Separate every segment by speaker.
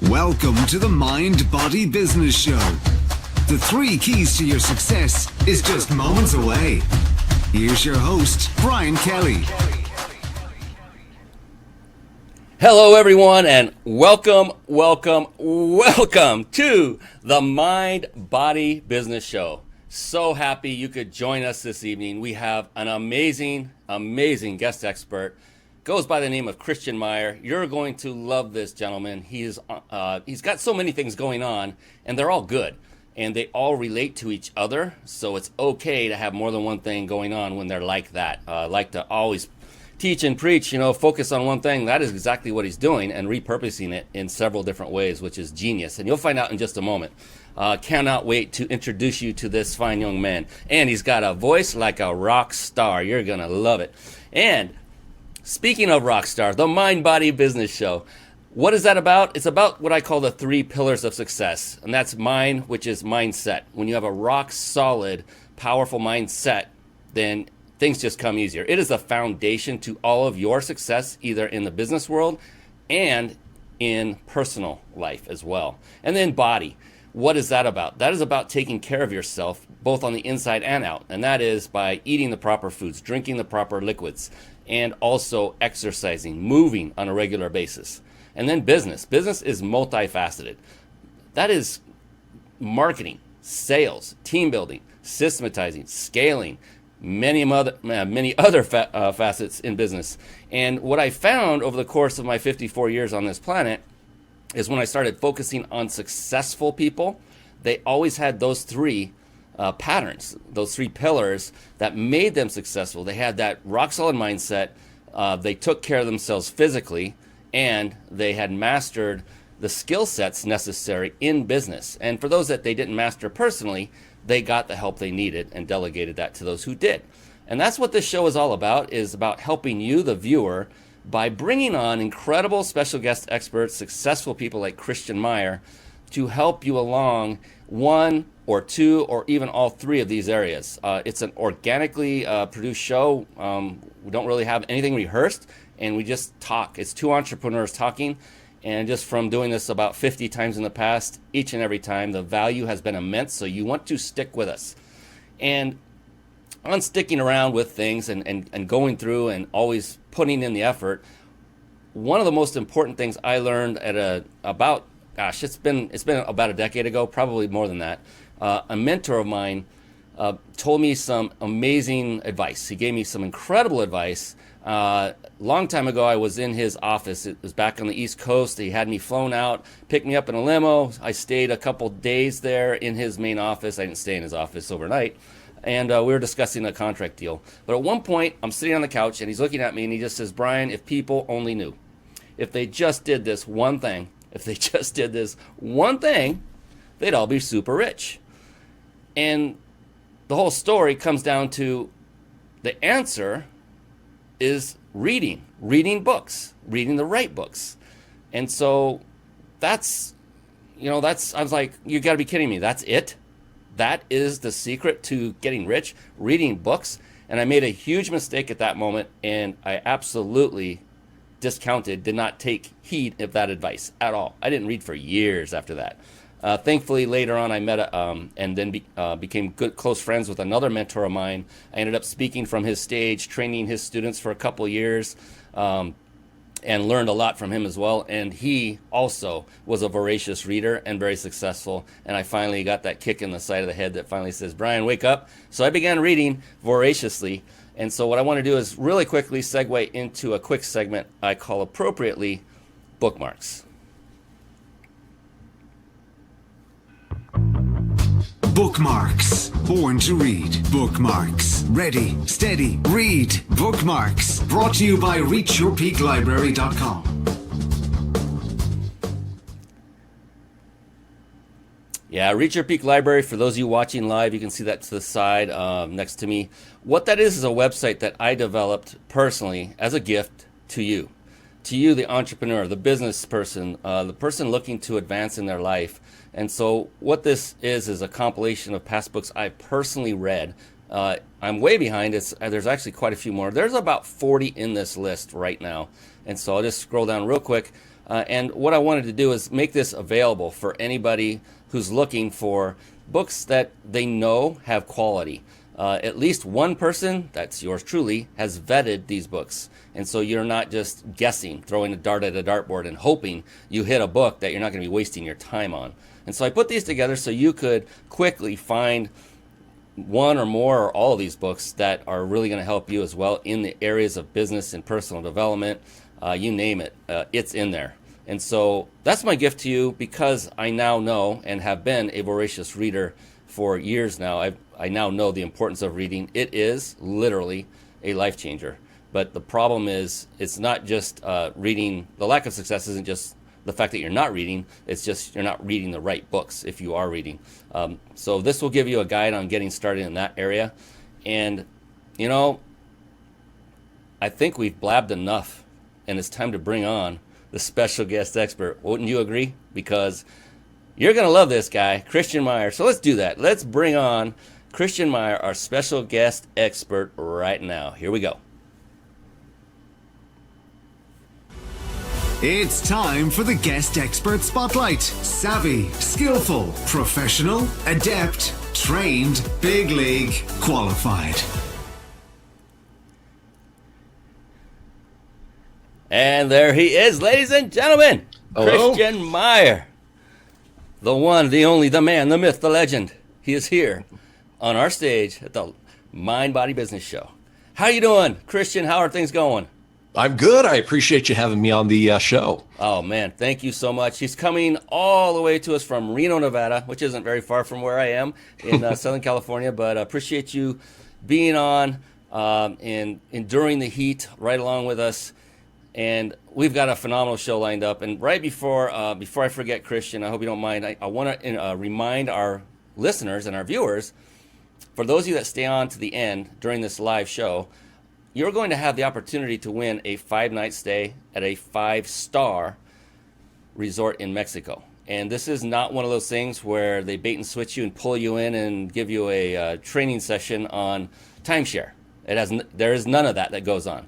Speaker 1: Welcome to the Mind Body Business Show. The 3 keys to your success is just moments away. Here's your host, Brian Kelly.
Speaker 2: Hello, everyone, and welcome to the Mind Body Business Show. So happy you could join us this evening. We have an amazing guest expert. Goes by the name of Kristian Meyer. You're going to love this gentleman. He's got so many things going on, and they're all good, and they all relate to each other. So it's okay to have more than one thing going on when they're like that. I like to always teach and preach, focus on one thing. That is exactly what he's doing, and repurposing it in several different ways, which is genius. And you'll find out in just a moment. Cannot wait to introduce you to this fine young man. And he's got a voice like a rock star. You're going to love it. And speaking of rock star, the Mind Body Business Show. What is that about? It's about what I call the 3 pillars of success. And that's mind, which is mindset. When you have a rock solid, powerful mindset, then things just come easier. It is the foundation to all of your success, either in the business world and in personal life as well. And then body. What is that about? That is about taking care of yourself, both on the inside and out. And that is by eating the proper foods, drinking the proper liquids, and also exercising, moving on a regular basis. And then business. Business is multifaceted. That is marketing, sales, team building, systematizing, scaling, many other facets in business. And what I found over the course of my 54 years on this planet is when I started focusing on successful people, they always had those 3 patterns, those 3 pillars that made them successful. They had that rock solid mindset. They took care of themselves physically, and they had mastered the skill sets necessary in business. And for those that they didn't master personally, they got the help they needed and delegated that to those who did. And that's what this show is all about, is about helping you, the viewer, by bringing on incredible special guest experts, successful people like Kristian Meyer, to help you along 1 or 2 or even all 3 of these areas. It's an organically produced show. We don't really have anything rehearsed, and we just talk. It's 2 entrepreneurs talking, and just from doing this about 50 times in the past, each and every time, the value has been immense, so you want to stick with us. And on sticking around with things and going through and always putting in the effort, one of the most important things I learned at it's been about a decade ago, probably more than that. A mentor of mine told me some amazing advice. He gave me some incredible advice. Long time ago, I was in his office. It was back on the East Coast. He had me flown out, picked me up in a limo. I stayed a couple days there in his main office. I didn't stay in his office overnight. And we were discussing a contract deal. But at one point, I'm sitting on the couch, and he's looking at me, and he just says, Brian, if people only knew, if they just did this one thing, they'd all be super rich. And the whole story comes down to the answer is reading books, reading the right books. And so I was like, you got to be kidding me. That's it? That is the secret to getting rich, reading books. And I made a huge mistake at that moment, and I absolutely did not take heed of that advice at all. I didn't read for years after that. Thankfully, later on, I met and then became close friends with another mentor of mine. I ended up speaking from his stage, training his students for a couple of years, and learned a lot from him as well. And he also was a voracious reader and very successful. And I finally got that kick in the side of the head that finally says, Brian, wake up. So I began reading voraciously. And so what I want to do is really quickly segue into a quick segment I call appropriately bookmarks.
Speaker 1: Bookmarks. Born to read. Bookmarks. Ready, steady, read. Bookmarks. Brought to you by reachyourpeaklibrary.com.
Speaker 2: Yeah, Reach Your Peak Library. For those of you watching live, you can see that to the side next to me. What that is a website that I developed personally as a gift to you, the entrepreneur, the business person, the person looking to advance in their life. And so what this is a compilation of past books I personally read. I'm way behind. There's actually quite a few more. There's about 40 in this list right now. And so I'll just scroll down real quick. And what I wanted to do is make this available for anybody who's looking for books that they know have quality. At least one person, that's yours truly, has vetted these books. And so you're not just guessing, throwing a dart at a dartboard and hoping you hit a book that you're not going to be wasting your time on. And so I put these together so you could quickly find one or more or all of these books that are really going to help you as well in the areas of business and personal development. You name it, it's in there. And so that's my gift to you, because I now know and have been a voracious reader for years now. I now know the importance of reading. It is literally a life changer. But the problem is, it's not just reading. The lack of success isn't just the fact that you're not reading. It's just you're not reading the right books if you are reading. So this will give you a guide on getting started in that area. And, you know, I think we've blabbed enough, and it's time to bring on the special guest expert. Wouldn't you agree? Because you're going to love this guy, Kristian Meyer. So let's do that. Let's bring on Kristian Meyer, our special guest expert, right now. Here we go.
Speaker 1: It's time for the Guest Expert Spotlight. Savvy, skillful, professional, adept, trained, big league, qualified.
Speaker 2: And there he is, ladies and gentlemen.
Speaker 3: Hello?
Speaker 2: Kristian Meyer. The one, the only, the man, the myth, the legend. He is here on our stage at the Mind Body Business Show. How you doing, Kristian? How are things going?
Speaker 3: I'm good. I appreciate you having me on the show.
Speaker 2: Oh, man, thank you so much. He's coming all the way to us from Reno, Nevada, which isn't very far from where I am in Southern California, but I appreciate you being on and enduring the heat right along with us. And we've got a phenomenal show lined up. And right before I forget, Kristian, I hope you don't mind, I want to remind our listeners and our viewers, for those of you that stay on to the end during this live show, you're going to have the opportunity to win a 5-night stay at a 5-star resort in Mexico. And this is not one of those things where they bait and switch you and pull you in and give you a training session on timeshare. There is none of that goes on.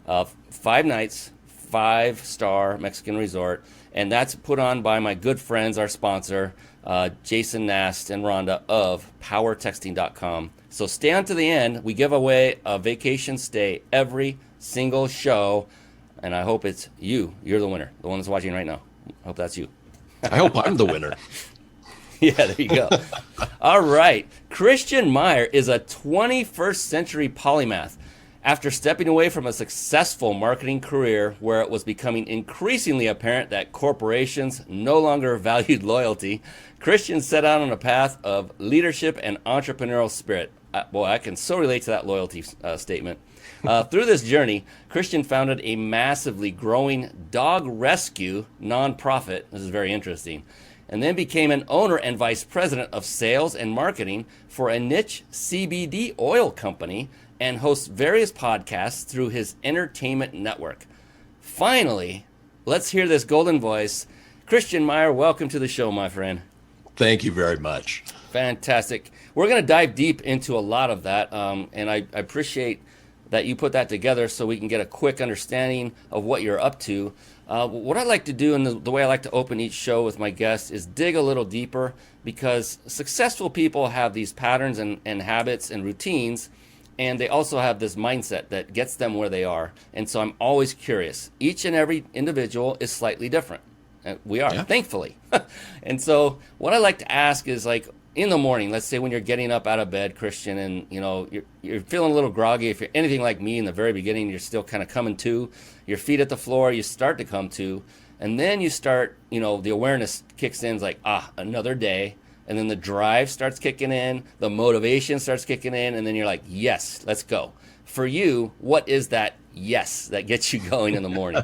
Speaker 2: 5 nights, 5-star Mexican resort, and that's put on by my good friends, our sponsor, Jason Nast and Rhonda of powertexting.com. So stay on to the end. We give away a vacation stay every single show, and I hope it's you. You're the winner, the one that's watching right now. I hope that's you.
Speaker 3: I hope I'm the winner.
Speaker 2: Yeah, there you go. All right. Kristian Meyer is a 21st century polymath. After stepping away from a successful marketing career where it was becoming increasingly apparent that corporations no longer valued loyalty, Kristian set out on a path of leadership and entrepreneurial spirit. Boy, I can so relate to that loyalty statement. Through this journey, Kristian founded a massively growing dog rescue nonprofit. This is very interesting. And then became an owner and vice president of sales and marketing for a niche CBD oil company, and hosts various podcasts through his entertainment network. Finally, let's hear this golden voice. Kristian Meyer, welcome to the show, my friend.
Speaker 3: Thank you very much.
Speaker 2: Fantastic. We're going to dive deep into a lot of that, and I appreciate that you put that together so we can get a quick understanding of what you're up to. What I like to do, and the way I like to open each show with my guests, is dig a little deeper, because successful people have these patterns and habits and routines, and they also have this mindset that gets them where they are. And so I'm always curious. Each and every individual is slightly different. We are, thankfully. And so what I like to ask is, like, in the morning, let's say when you're getting up out of bed, Kristian, and you're feeling a little groggy. If you're anything like me in the very beginning, you're still kind of coming to, your feet at the floor, you start to come to, and then you start, the awareness kicks in, it's like, another day. And then the drive starts kicking in, the motivation starts kicking in, and then you're like, yes, let's go. For you, what is that yes that gets you going in the morning?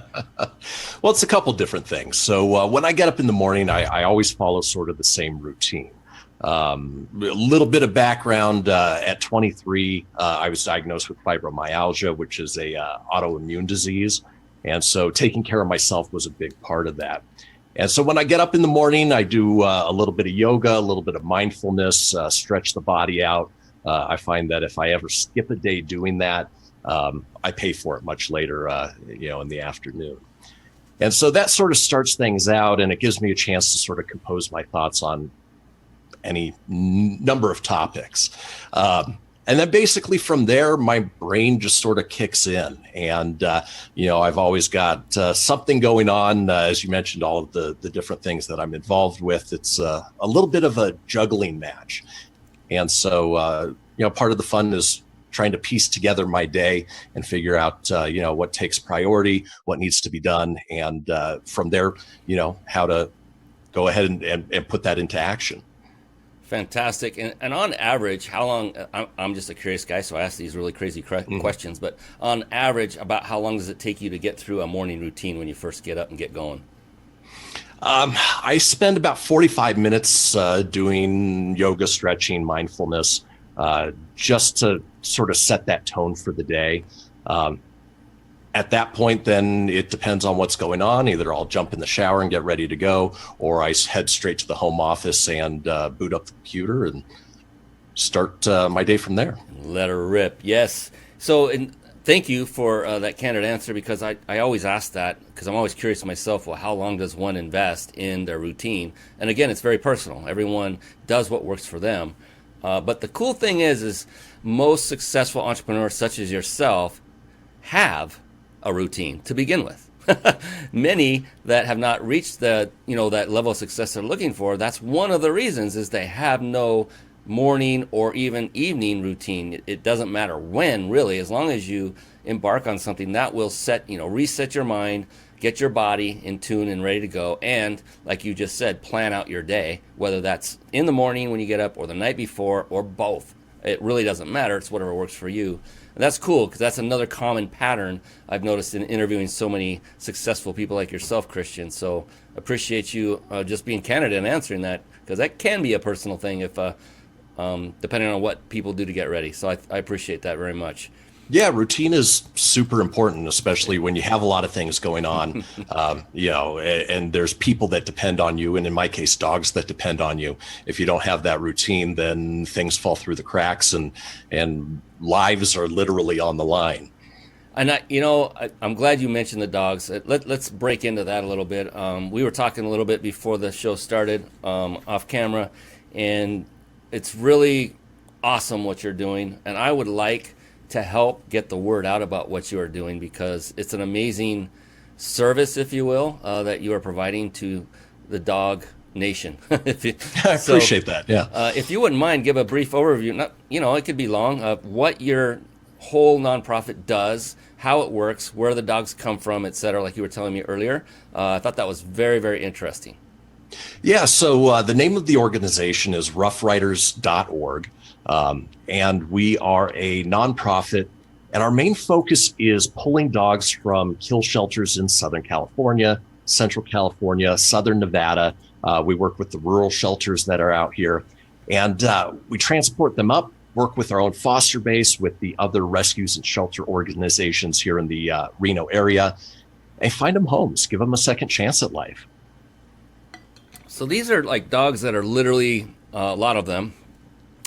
Speaker 3: Well, it's a couple different things. So when I get up in the morning, I always follow sort of the same routine. A little bit of background, at 23, I was diagnosed with fibromyalgia, which is a autoimmune disease. And so taking care of myself was a big part of that. And so when I get up in the morning, I do a little bit of yoga, a little bit of mindfulness, stretch the body out. I find that if I ever skip a day doing that, I pay for it much later, in the afternoon. And so that sort of starts things out, and it gives me a chance to sort of compose my thoughts on any number of topics. And then basically from there, my brain just sort of kicks in. And, I've always got something going on. As you mentioned, all of the different things that I'm involved with. It's a little bit of a juggling match. And so, part of the fun is trying to piece together my day and figure out, what takes priority, what needs to be done. And from there, how to go ahead and put that into action.
Speaker 2: Fantastic. And on average, how long, I'm just a curious guy, so I ask these really crazy questions, but on average, about how long does it take you to get through a morning routine when you first get up and get going?
Speaker 3: I spend about 45 minutes doing yoga, stretching, mindfulness, just to sort of set that tone for the day. At that point, then it depends on what's going on. Either I'll jump in the shower and get ready to go, or I head straight to the home office and boot up the computer and start my day from there.
Speaker 2: Let her rip. Yes. So, and thank you for that candid answer, because I always ask that because I'm always curious myself, well, how long does one invest in their routine? And again, it's very personal. Everyone does what works for them. But the cool thing is most successful entrepreneurs such as yourself have a routine to begin with. Many that have not reached that level of success they're looking for, that's one of the reasons, is they have no morning or even evening routine. It doesn't matter when, really, as long as you embark on something that will reset your mind, get your body in tune and ready to go, and like you just said, plan out your day, whether that's in the morning when you get up or the night before or both. It really doesn't matter. It's whatever works for you. And that's cool, because that's another common pattern I've noticed in interviewing so many successful people like yourself, Kristian. So appreciate you just being candid and answering that, because that can be a personal thing if depending on what people do to get ready. So I appreciate that very much.
Speaker 3: Yeah, routine is super important, especially when you have a lot of things going on, and there's people that depend on you. And in my case, dogs that depend on you. If you don't have that routine, then things fall through the cracks and lives are literally on the line.
Speaker 2: And I'm glad you mentioned the dogs. Let's break into that a little bit. We were talking a little bit before the show started off camera, and it's really awesome what you're doing. And I would like to help get the word out about what you are doing, because it's an amazing service, if you will, that you are providing to the dog nation.
Speaker 3: I appreciate that. Yeah.
Speaker 2: If you wouldn't mind, give a brief overview. It could be long, of what your whole nonprofit does, how it works, where the dogs come from, et cetera, like you were telling me earlier. I thought that was very, very interesting.
Speaker 3: Yeah. So the name of the organization is roughriders.org. And we are a nonprofit, and our main focus is pulling dogs from kill shelters in Southern California, Central California, Southern Nevada. We work with the rural shelters that are out here, and we transport them up, work with our own foster base, with the other rescues and shelter organizations here in the Reno area, and find them homes, give them a second chance at life.
Speaker 2: So these are like dogs that are literally, a lot of them,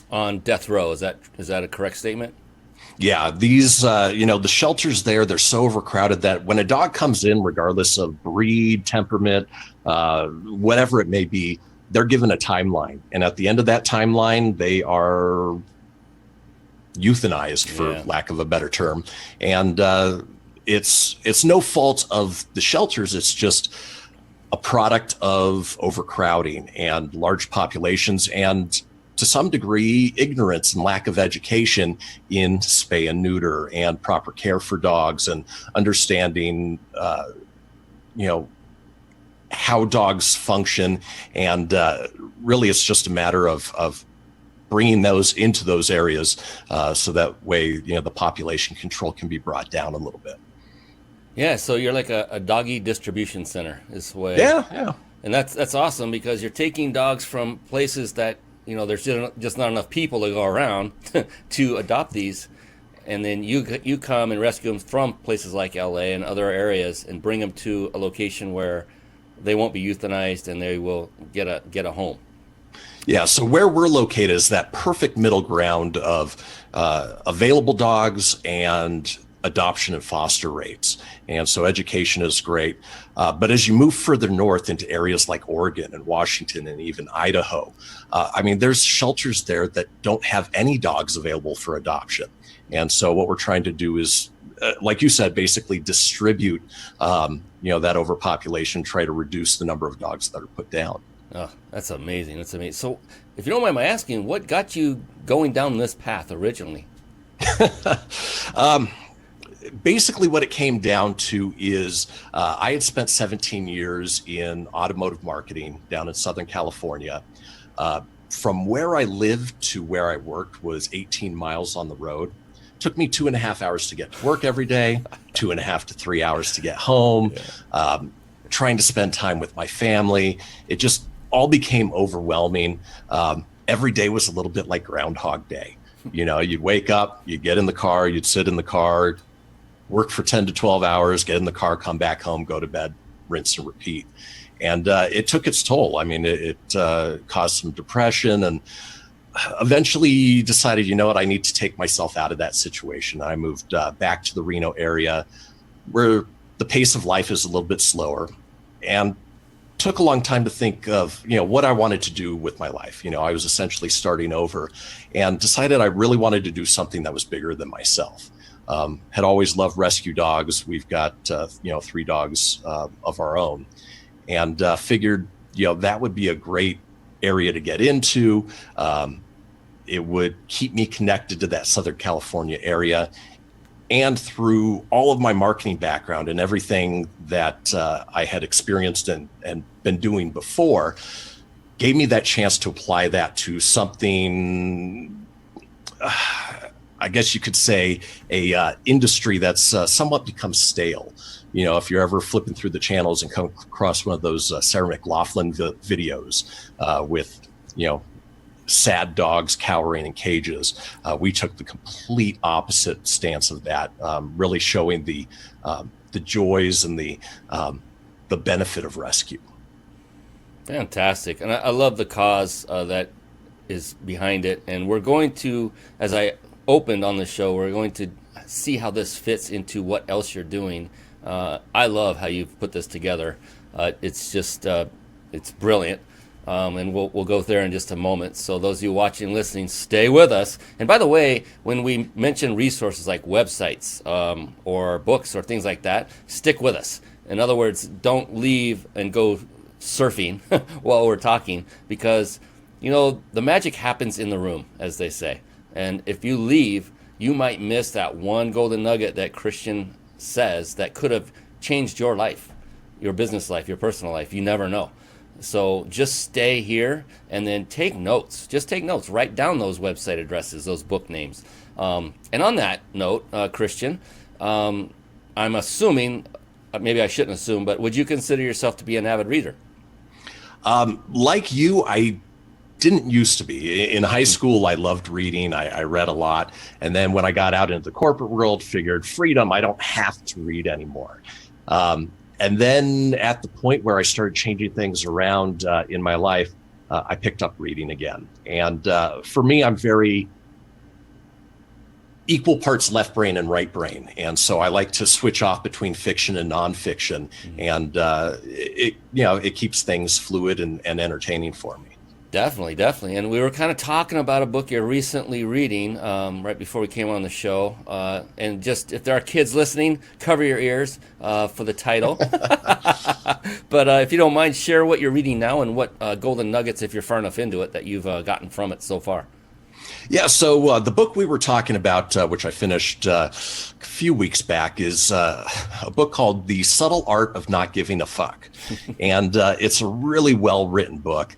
Speaker 2: on death row. Is that a correct statement?
Speaker 3: Yeah, these, the shelters they're so overcrowded that when a dog comes in, regardless of breed, temperament, whatever it may be, they're given a timeline. And at the end of that timeline, they are euthanized, for lack of a better term. And it's no fault of the shelters. It's just a product of overcrowding and large populations, and to some degree, ignorance and lack of education in spay and neuter and proper care for dogs, and understanding, how dogs function. And really, it's just a matter of bringing those into those areas, so that way, the population control can be brought down a little bit.
Speaker 2: Yeah, so you're like a doggy distribution center this way.
Speaker 3: Yeah.
Speaker 2: And that's awesome, because you're taking dogs from places that, there's just not enough people to go around to adopt these. And then you come and rescue them from places like LA and other areas and bring them to a location where they won't be euthanized and they will get a home.
Speaker 3: Yeah, so where we're located is that perfect middle ground of available dogs and adoption and foster rates. And so education is great. But as you move further north into areas like Oregon and Washington and even Idaho, there's shelters there that don't have any dogs available for adoption. And so what we're trying to do is, like you said, basically distribute, that overpopulation, try to reduce the number of dogs that are put down.
Speaker 2: Oh, that's amazing. That's amazing. So if you don't mind my asking, what got you going down this path originally?
Speaker 3: Basically, what it came down to is I had spent 17 years in automotive marketing down in Southern California. From where I lived to where I worked was 18 miles on the road. Took me 2.5 hours to get to work every day, 2.5 to 3 hours to get home, trying to spend time with my family. It just all became overwhelming. Every day was a little bit like Groundhog Day. You'd wake up, you'd get in the car, you'd sit in the car, work for 10 to 12 hours, get in the car, come back home, go to bed, rinse and repeat. And it took its toll. It caused some depression, and eventually decided, I need to take myself out of that situation. I moved back to the Reno area where the pace of life is a little bit slower, and took a long time to think of, what I wanted to do with my life. I was essentially starting over, and decided I really wanted to do something that was bigger than myself. Had always loved rescue dogs. We've got, 3 dogs of our own, and figured, that would be a great area to get into. It would keep me connected to that Southern California area. And through all of my marketing background and everything that I had experienced and been doing before, gave me that chance to apply that to something, I guess you could say, a industry that's somewhat become stale. If you're ever flipping through the channels and come across one of those Sarah McLachlan videos with, sad dogs cowering in cages, we took the complete opposite stance of that, really showing the joys and the benefit of rescue.
Speaker 2: Fantastic. And I love the cause that is behind it. And we're going to, as I opened on the show, we're going to see how this fits into what else you're doing. I love how you've put this together. It's just, it's brilliant. And we'll go there in just a moment. So those of you watching and listening, stay with us. And by the way, when we mention resources like websites or books or things like that, stick with us. In other words, don't leave and go surfing while we're talking, because, the magic happens in the room, as they say. And if you leave, you might miss that one golden nugget that Kristian says that could have changed your life, your business life, your personal life. You never know. So just stay here and then take notes. Just take notes. Write down those website addresses, those book names. And on that note, Kristian, I'm assuming, maybe I shouldn't assume, but would you consider yourself to be an avid reader?
Speaker 3: Like you, I didn't used to be. In high school, I loved reading. I read a lot. And then when I got out into the corporate world, figured freedom, I don't have to read anymore. And then at the point where I started changing things around in my life, I picked up reading again. And for me, I'm very equal parts left brain and right brain. And so I like to switch off between fiction and nonfiction. And it keeps things fluid and entertaining for me.
Speaker 2: Definitely. And we were kind of talking about a book you're recently reading right before we came on the show. And just, if there are kids listening, cover your ears for the title. But if you don't mind, share what you're reading now and what golden nuggets, if you're far enough into it, that you've gotten from it so far.
Speaker 3: Yeah, so the book we were talking about, which I finished a few weeks back, is a book called The Subtle Art of Not Giving a Fuck. And it's a really well-written book.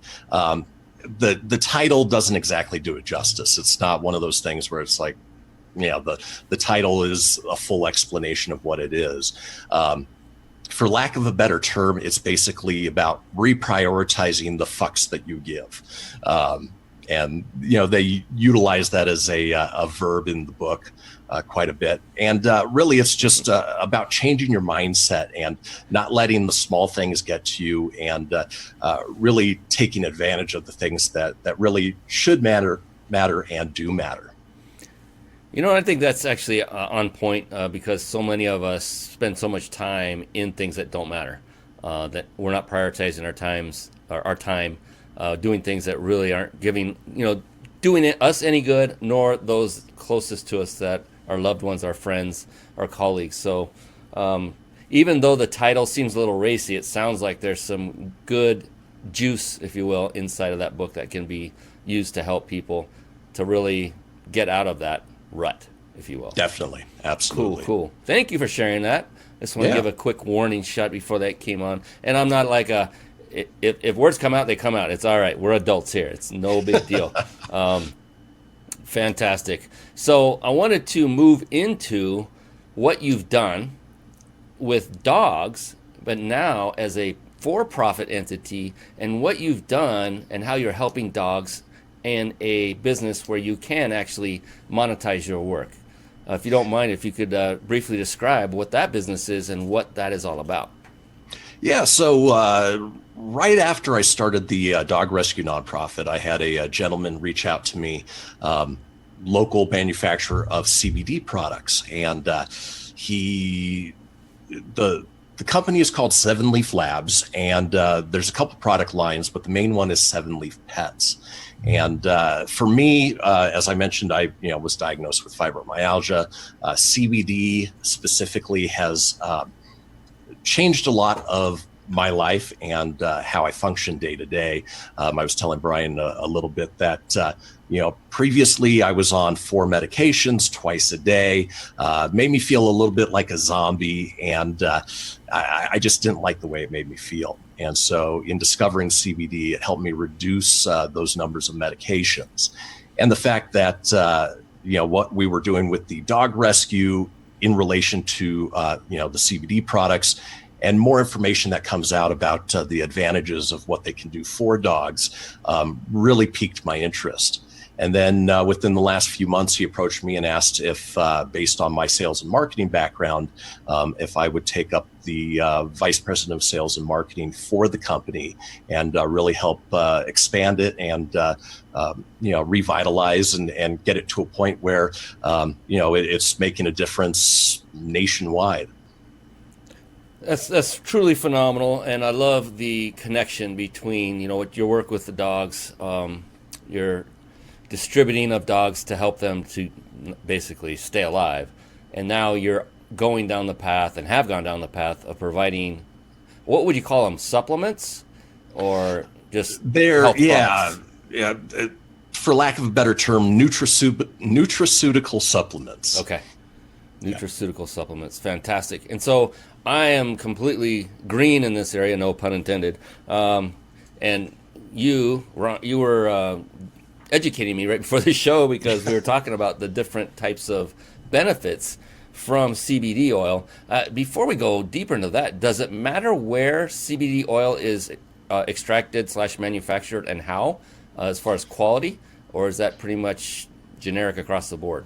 Speaker 3: The title doesn't exactly do it justice. It's not one of those things where it's like, the title is a full explanation of what it is. For lack of a better term, it's basically about reprioritizing the fucks that you give. And, they utilize that as a verb in the book quite a bit. And really, it's just about changing your mindset and not letting the small things get to you, and really taking advantage of the things that really should matter and do matter.
Speaker 2: You know, I think that's actually on point because so many of us spend so much time in things that don't matter. That we're not prioritizing our time, doing things that really aren't giving, doing us any good, nor those closest to us, that our loved ones, our friends, our colleagues. So even though the title seems a little racy, it sounds like there's some good juice, if you will, inside of that book that can be used to help people to really get out of that rut, if you will.
Speaker 3: Definitely. Absolutely.
Speaker 2: Cool. Thank you for sharing that. I just want to give a quick warning shot before that came on. And I'm not like if words come out, they come out. It's all right. We're adults here. It's no big deal. Fantastic. So I wanted to move into what you've done with dogs, but now as a for-profit entity, and what you've done and how you're helping dogs and a business where you can actually monetize your work. If you don't mind, if you could briefly describe what that business is and what that is all about.
Speaker 3: Yeah, so right after I started the dog rescue nonprofit, I had a gentleman reach out to me, local manufacturer of CBD products, and the company is called Seven Leaf Labs, and there's a couple product lines, but the main one is Seven Leaf Pets. And for me, as I mentioned, I was diagnosed with fibromyalgia. CBD specifically has changed a lot of my life and how I function day to day. I was telling Brian a little bit that previously I was on 4 medications twice a day, made me feel a little bit like a zombie, and I just didn't like the way it made me feel. And so in discovering CBD, it helped me reduce those numbers of medications. And the fact that, what we were doing with the dog rescue in relation to, the CBD products, and more information that comes out about the advantages of what they can do for dogs really piqued my interest. And then within the last few months, he approached me and asked if, based on my sales and marketing background, if I would take up the vice president of sales and marketing for the company and really help expand it and, revitalize and get it to a point where, it's making a difference nationwide.
Speaker 2: That's truly phenomenal, and I love the connection between what your work with the dogs, your distributing of dogs to help them to basically stay alive, and now you're going down the path and have gone down the path of providing, what would you call them, supplements or just health products?
Speaker 3: For lack of a better term, nutraceutical supplements.
Speaker 2: Okay. Nutraceutical supplements. Fantastic. And so I am completely green in this area, no pun intended. And you were educating me right before the show because we were talking about the different types of benefits from CBD oil. Before we go deeper into that, does it matter where CBD oil is extracted / manufactured and how, as far as quality, or is that pretty much generic across the board?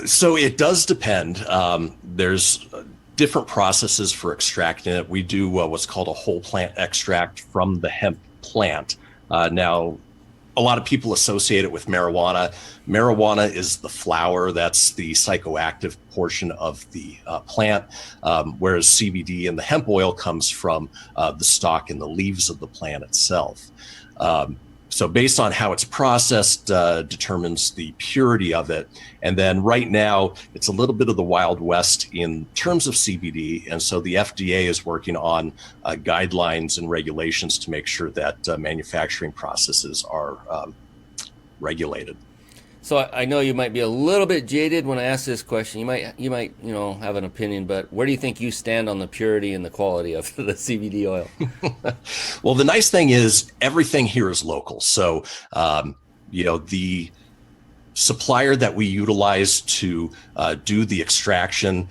Speaker 3: So it does depend. There's different processes for extracting it. We do what's called a whole plant extract from the hemp plant. Now, a lot of people associate it with marijuana. Marijuana is the flower, that's the psychoactive portion of the plant, whereas CBD and the hemp oil comes from the stalk and the leaves of the plant itself. So based on how it's processed determines the purity of it. And then right now, it's a little bit of the Wild West in terms of CBD. And so the FDA is working on guidelines and regulations to make sure that manufacturing processes are regulated.
Speaker 2: So I know you might be a little bit jaded when I ask this question. You might have an opinion, but where do you think you stand on the purity and the quality of the CBD oil?
Speaker 3: Well, the nice thing is everything here is local. So, the supplier that we utilize to do the extraction,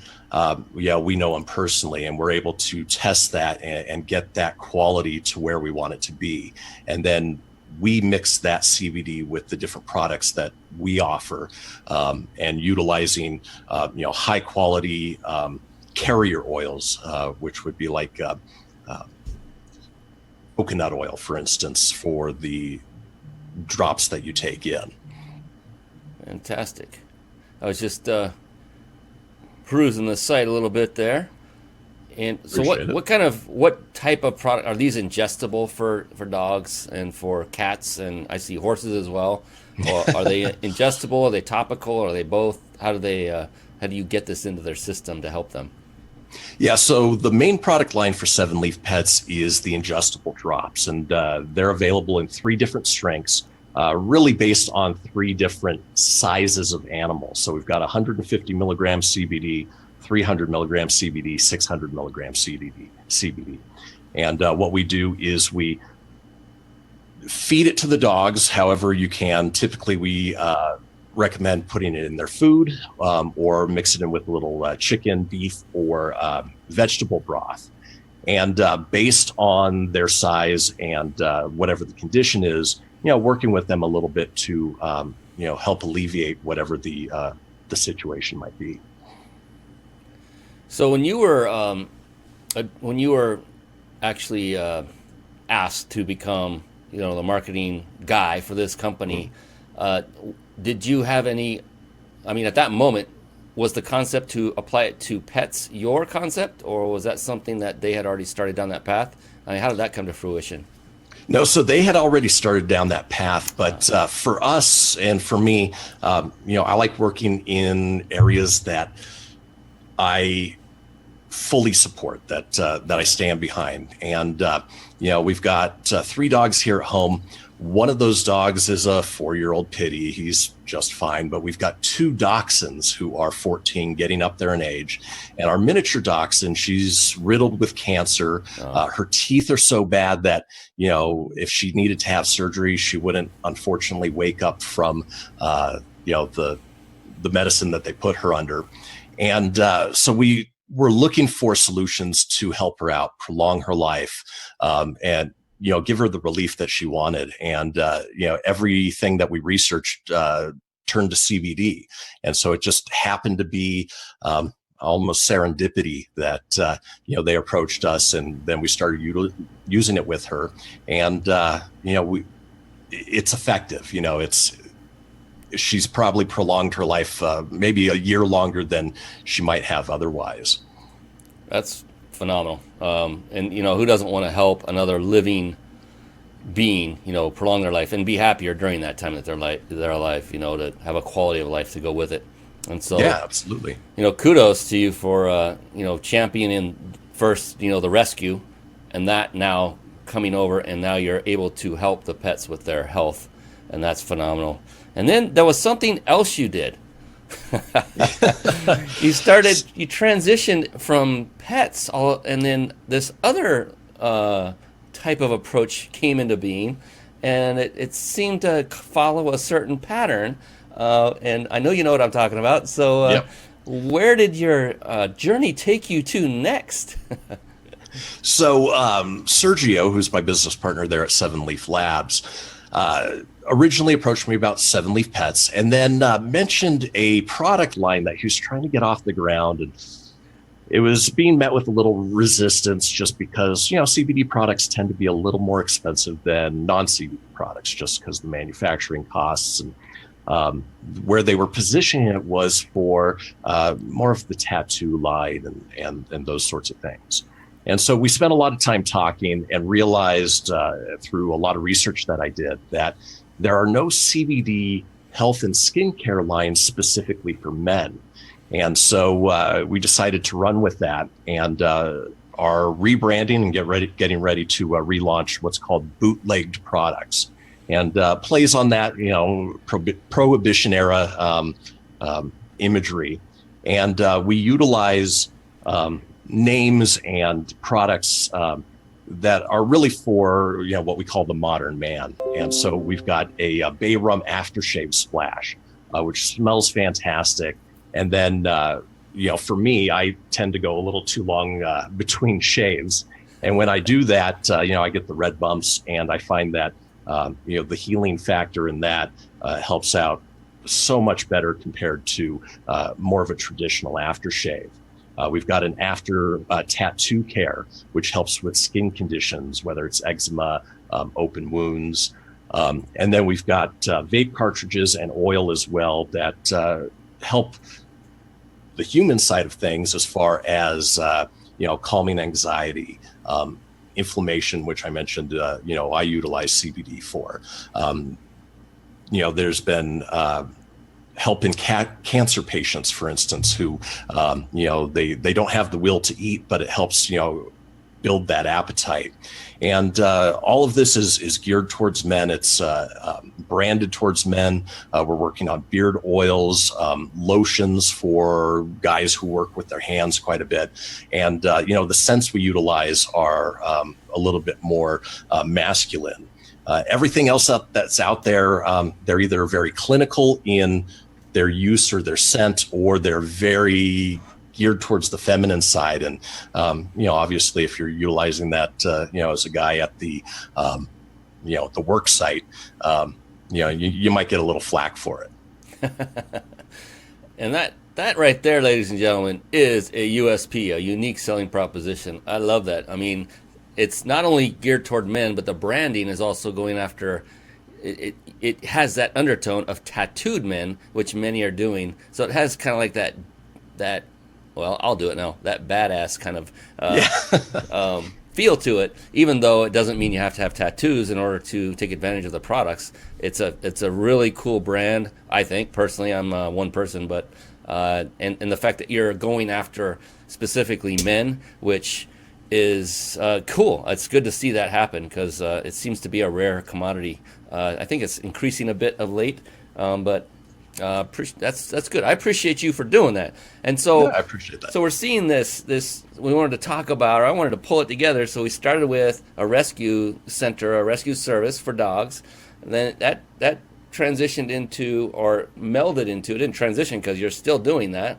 Speaker 3: we know them personally, and we're able to test that and get that quality to where we want it to be. And then we mix that CBD with the different products that we offer, and utilizing, high quality carrier oils, which would be like coconut oil, for instance, for the drops that you take in.
Speaker 2: Fantastic. I was just perusing the site a little bit there. And so what type of product are these ingestible for dogs and for cats, and I see horses as well? Or are they ingestible? Are they topical? Are they both? How do you get this into their system to help them?
Speaker 3: Yeah, so the main product line for Seven Leaf Pets is the ingestible drops, and they're available in 3 different strengths, really based on 3 different sizes of animals. So we've got 150 milligrams CBD, 300 milligrams CBD, 600 milligrams CBD. And what we do is we feed it to the dogs however you can. Typically, we recommend putting it in their food or mix it in with a little chicken, beef, or vegetable broth. And based on their size and whatever the condition is, working with them a little bit to help alleviate whatever the situation might be.
Speaker 2: So when you were actually asked to become the marketing guy for this company, did you have any? I mean, at that moment, was the concept to apply it to pets your concept, or was that something that they had already started down that path? I mean, how did that come to fruition?
Speaker 3: No, so they had already started down that path, but for us and for me, I like working in areas that I fully support, that I stand behind. And we've got 3 dogs here at home. One of those dogs is a 4-year-old pitty. He's just fine. But we've got 2 dachshunds who are 14, getting up there in age. And our miniature dachshund, she's riddled with cancer. Her teeth are so bad that, if she needed to have surgery, she wouldn't, unfortunately, wake up from, the medicine that they put her under. And so we're looking for solutions to help her out, prolong her life, and give her the relief that she wanted. And everything that we researched turned to CBD, and so it just happened to be almost serendipity that they approached us, and then we started using it with her, and it's effective. She's probably prolonged her life maybe a year longer than she might have otherwise.
Speaker 2: That's phenomenal. And who doesn't want to help another living being, prolong their life and be happier during that time that they're alive, to have a quality of life to go with it. And so,
Speaker 3: yeah, absolutely.
Speaker 2: Kudos to you for, championing first, the rescue, and that now coming over, and now you're able to help the pets with their health. And that's phenomenal. And then there was something else you did. You transitioned from pets, and then this other type of approach came into being, and it seemed to follow a certain pattern. And I know you know what I'm talking about. So
Speaker 3: yep.
Speaker 2: Where did your journey take you to next?
Speaker 3: So Sergio, who's my business partner there at Seven Leaf Labs, originally approached me about Seven Leaf Pets, and then mentioned a product line that he was trying to get off the ground, and it was being met with a little resistance just because CBD products tend to be a little more expensive than non-CBD products, just because the manufacturing costs, and where they were positioning it was for more of the tattoo line and those sorts of things. And so we spent a lot of time talking and realized through a lot of research that I did that there are no CBD health and skincare lines specifically for men. And so we decided to run with that and are rebranding and getting ready to relaunch what's called bootlegged products, and plays on that, prohibition era imagery. And we utilize names and products that are really for what we call the modern man. And so we've got a bay rum aftershave splash, which smells fantastic. And then for me, I tend to go a little too long between shaves, and when I do that, I get the red bumps, and I find that the healing factor in that helps out so much better compared to more of a traditional aftershave. We've got an after tattoo care, which helps with skin conditions, whether it's eczema, open wounds. And then we've got vape cartridges and oil as well that help the human side of things as far as, calming anxiety, inflammation, which I mentioned, I utilize CBD for. There's been help in cancer patients, for instance, who, they don't have the will to eat, but it helps, build that appetite. And all of this is geared towards men. It's branded towards men. We're working on beard oils, lotions for guys who work with their hands quite a bit. And, the scents we utilize are a little bit more masculine. Everything else that's out there, they're either very clinical in their use or their scent, or they're very geared towards the feminine side. And, obviously if you're utilizing that, as a guy at the, the work site, you might get a little flack for it.
Speaker 2: And that right there, ladies and gentlemen, is a USP, a unique selling proposition. I love that. I mean, it's not only geared toward men, but the branding is also going after it has that undertone of tattooed men, which many are doing. So it has kind of like that well, I'll do it now, that badass kind of feel to it, even though it doesn't mean you have to have tattoos in order to take advantage of the products. It's a really cool brand, I think. Personally, I'm one person, but and the fact that you're going after specifically men, which is cool. It's good to see that happen, because it seems to be a rare commodity. I think it's increasing a bit of late, but that's good. I appreciate you for doing that. And so
Speaker 3: I appreciate that.
Speaker 2: So we're seeing this we wanted to talk about, or I wanted to pull it together. So we started with a rescue center, a rescue service for dogs. And then that transitioned into, or melded into, it didn't transition because you're still doing that,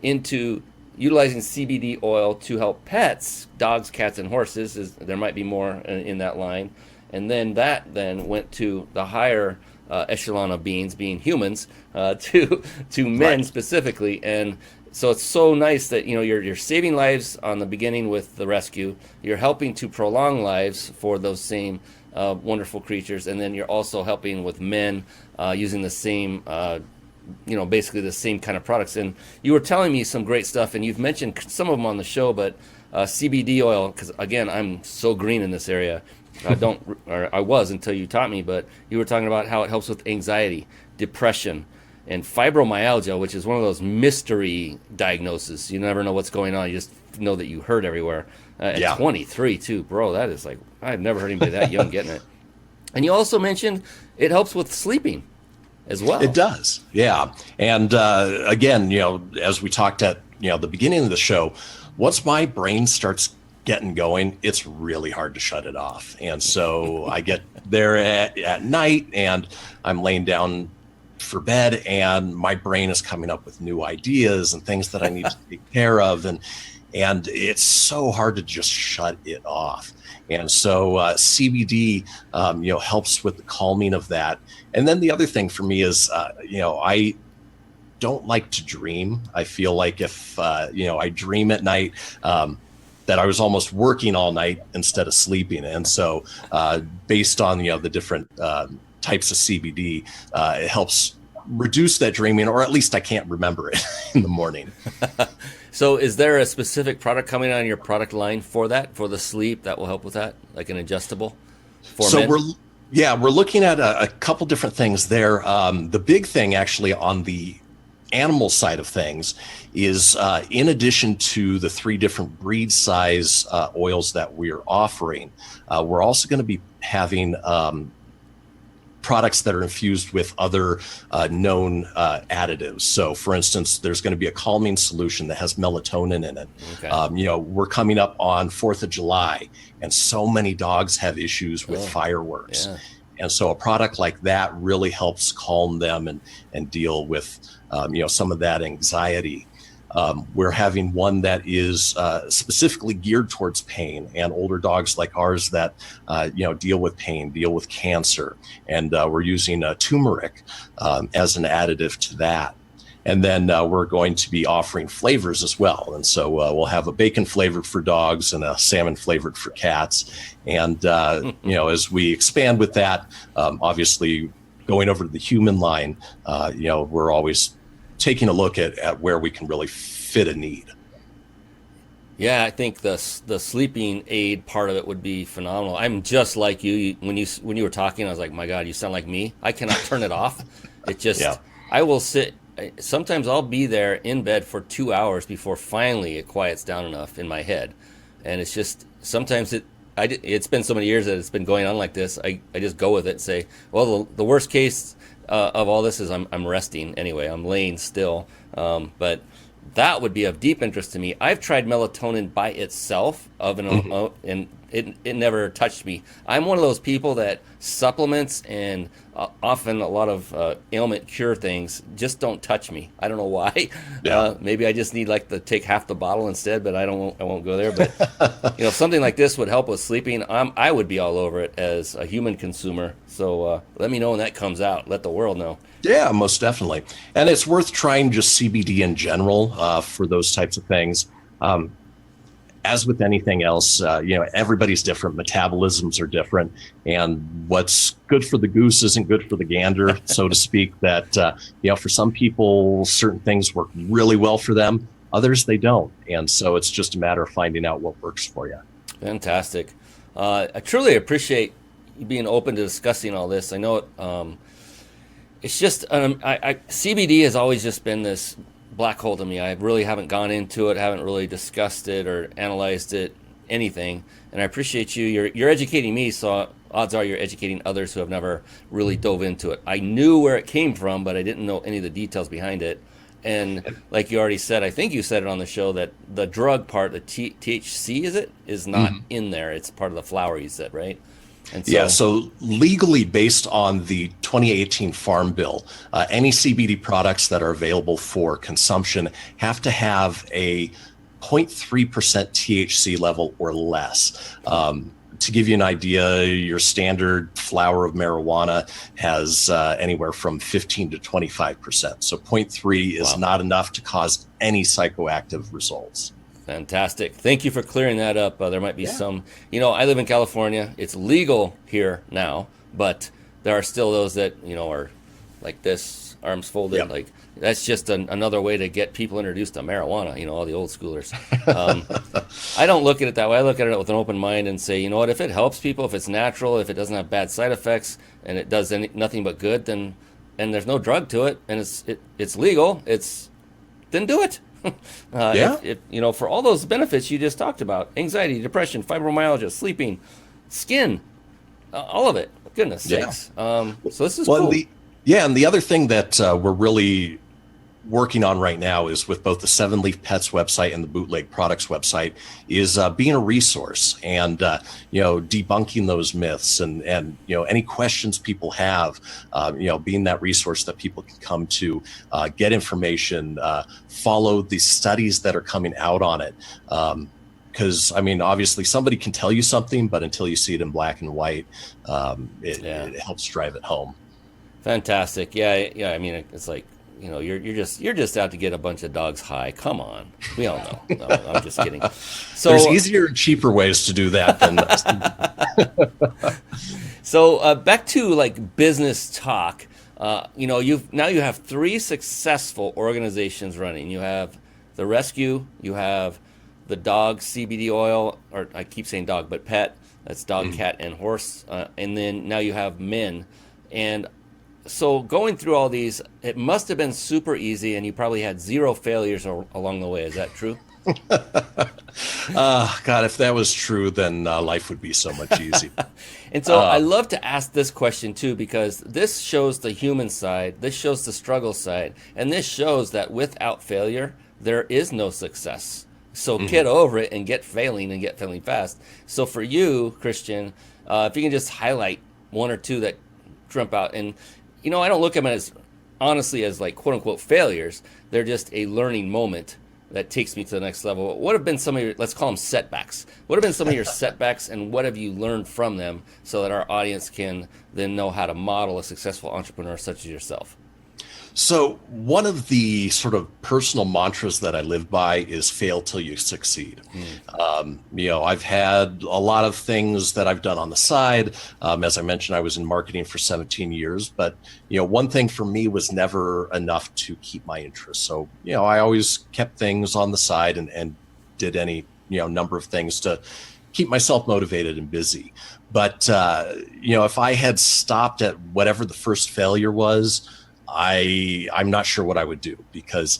Speaker 2: into utilizing CBD oil to help pets, dogs, cats, and horses. There might be more in that line. And then that went to the higher echelon of beings, being humans, to men
Speaker 3: right.
Speaker 2: specifically. And so it's so nice that you're saving lives on the beginning with the rescue. You're helping to prolong lives for those same wonderful creatures, and then you're also helping with men using the same, basically the same kind of products. And you were telling me some great stuff, and you've mentioned some of them on the show, but CBD oil, because again, I'm so green in this area. I was until you taught me, but you were talking about how it helps with anxiety, depression, and fibromyalgia, which is one of those mystery diagnoses. You never know what's going on. You just know that you hurt everywhere. At 23 too, bro, that is like, I've never heard anybody that young getting it. And you also mentioned it helps with sleeping as well.
Speaker 3: It does. Yeah. And again, as we talked at, the beginning of the show, once my brain starts getting going, it's really hard to shut it off. And so I get there at night and I'm laying down for bed and my brain is coming up with new ideas and things that I need to take care of. And it's so hard to just shut it off. And so CBD, helps with the calming of that. And then the other thing for me is, I don't like to dream. I feel like if, I dream at night, that I was almost working all night instead of sleeping. And so based on, the different types of CBD, it helps reduce that dreaming, or at least I can't remember it in the morning.
Speaker 2: So is there a specific product coming on your product line for that, for the sleep, that will help with that, like an adjustable for men?
Speaker 3: We're looking at a couple different things there. The big thing actually on the animal side of things is in addition to the 3 different breed size oils that we're offering, we're also going to be having products that are infused with other known additives. So for instance, there's going to be a calming solution that has melatonin in it. Okay. We're coming up on 4th of July and so many dogs have issues with fireworks. Yeah. And so a product like that really helps calm them and deal with, some of that anxiety. We're having one that is specifically geared towards pain and older dogs like ours that, deal with pain, deal with cancer. And we're using turmeric as an additive to that. And then we're going to be offering flavors as well. And so we'll have a bacon flavored for dogs and a salmon flavored for cats. And, as we expand with that, obviously going over to the human line, we're always taking a look at where we can really fit a need.
Speaker 2: Yeah, I think the sleeping aid part of it would be phenomenal. I'm just like you. When you were talking, I was like, my God, you sound like me. I cannot turn it off. It just, yeah. I will sit. Sometimes I'll be there in bed for 2 hours before finally it quiets down enough in my head. And it's just, sometimes it's been so many years that it's been going on like this. I just go with it and say, well, the worst case of all this is I'm resting anyway. I'm laying still. But that would be of deep interest to me. I've tried melatonin by itself, and it never touched me. I'm one of those people that supplements and often a lot of ailment cure things just don't touch me. I don't know why. Yeah. Maybe I just need to take half the bottle instead, but I won't go there. But if something like this would help with sleeping, I would be all over it as a human consumer. So let me know when that comes out. Let the world know.
Speaker 3: Yeah, most definitely. And it's worth trying just CBD in general for those types of things. As with anything else, everybody's different. Metabolisms are different. And what's good for the goose isn't good for the gander, so to speak. That, for some people, certain things work really well for them. Others, they don't. And so it's just a matter of finding out what works for you.
Speaker 2: Fantastic. I truly appreciate you being open to discussing all this. I know it. It's just CBD has always just been this black hole to me. I really haven't gone into it, haven't really discussed it or analyzed it, anything. And I appreciate you. You're educating me, so odds are you're educating others who have never really dove into it. I knew where it came from, but I didn't know any of the details behind it. And like you already said, I think you said it on the show, that the drug part, the THC, is not in there. It's part of the flower, you said, right? And
Speaker 3: so legally, based on the 2018 Farm Bill, any CBD products that are available for consumption have to have a 0.3% THC level or less. To give you an idea, your standard flower of marijuana has anywhere from 15 to 25%. So 0.3 is not enough to cause any psychoactive results.
Speaker 2: Fantastic. Thank you for clearing that up. There might be some, I live in California. It's legal here now, but there are still those that, are like this, arms folded. Yep. Like that's just another way to get people introduced to marijuana, all the old schoolers. I don't look at it that way. I look at it with an open mind and say, you know what, if it helps people, if it's natural, if it doesn't have bad side effects and it does nothing but good, and there's no drug to it and it's legal, then do it. If for all those benefits you just talked about, anxiety, depression, fibromyalgia, sleeping, skin, all of it. Goodness sakes. So this is cool.
Speaker 3: And the other thing that we're really working on right now is with both the Seven Leaf Pets website and the Bootleg Products website is being a resource and, debunking those myths and any questions people have, being that resource that people can come to, get information, follow the studies that are coming out on it. Because, obviously somebody can tell you something, but until you see it in black and white, it helps drive it home.
Speaker 2: Fantastic. Yeah. It's like, you're just out to get a bunch of dogs high. Come on. We all know. No, I'm just kidding. So
Speaker 3: there's easier and cheaper ways to do that than
Speaker 2: So back to business talk. You have 3 successful organizations running. You have the rescue, you have the dog CBD oil, or I keep saying dog, but pet. That's dog, cat, and horse. And then now you have men. And so going through all these, it must have been super easy, and you probably had 0 failures along the way. Is that true?
Speaker 3: God, if that was true, then life would be so much easier.
Speaker 2: And so I love to ask this question, too, because this shows the human side, this shows the struggle side, and this shows that without failure, there is no success. So get over it and get failing fast. So for you, Kristian, if you can just highlight 1 or 2 that jump out. And, I don't look at them as, honestly, as quote unquote failures. They're just a learning moment that takes me to the next level. What have been some of your, let's call them setbacks. What have been some of your setbacks, and what have you learned from them so that our audience can then know how to model a successful entrepreneur such as yourself?
Speaker 3: So one of the sort of personal mantras that I live by is fail till you succeed. I've had a lot of things that I've done on the side. As I mentioned, I was in marketing for 17 years, but, one thing for me was never enough to keep my interest. So, I always kept things on the side and did any, number of things to keep myself motivated and busy. But, if I had stopped at whatever the first failure was, I'm not sure what I would do, because,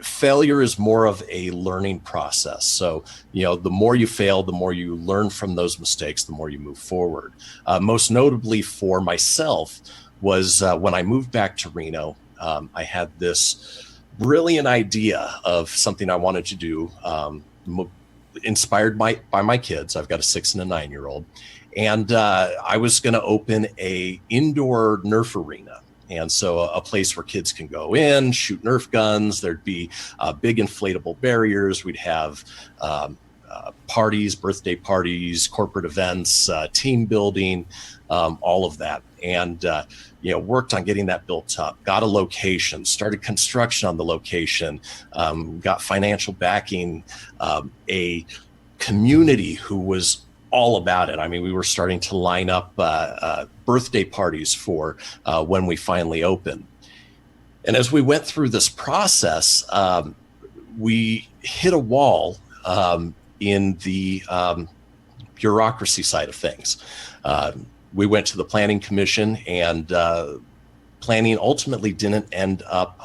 Speaker 3: failure is more of a learning process. So, the more you fail, the more you learn from those mistakes, the more you move forward. Most notably for myself was when I moved back to Reno, I had this brilliant idea of something I wanted to do, inspired by my kids. I've got a 6 and a 9-year-old. And I was going to open a indoor Nerf arena. And so a place where kids can go in, shoot Nerf guns. There'd be big inflatable barriers. We'd have parties, birthday parties, corporate events, team building, all of that. And, worked on getting that built up, got a location, started construction on the location, got financial backing, a community who was all about it. I mean, we were starting to line up birthday parties for when we finally opened. And as we went through this process, we hit a wall in the bureaucracy side of things. We went to the planning commission, and planning ultimately didn't end up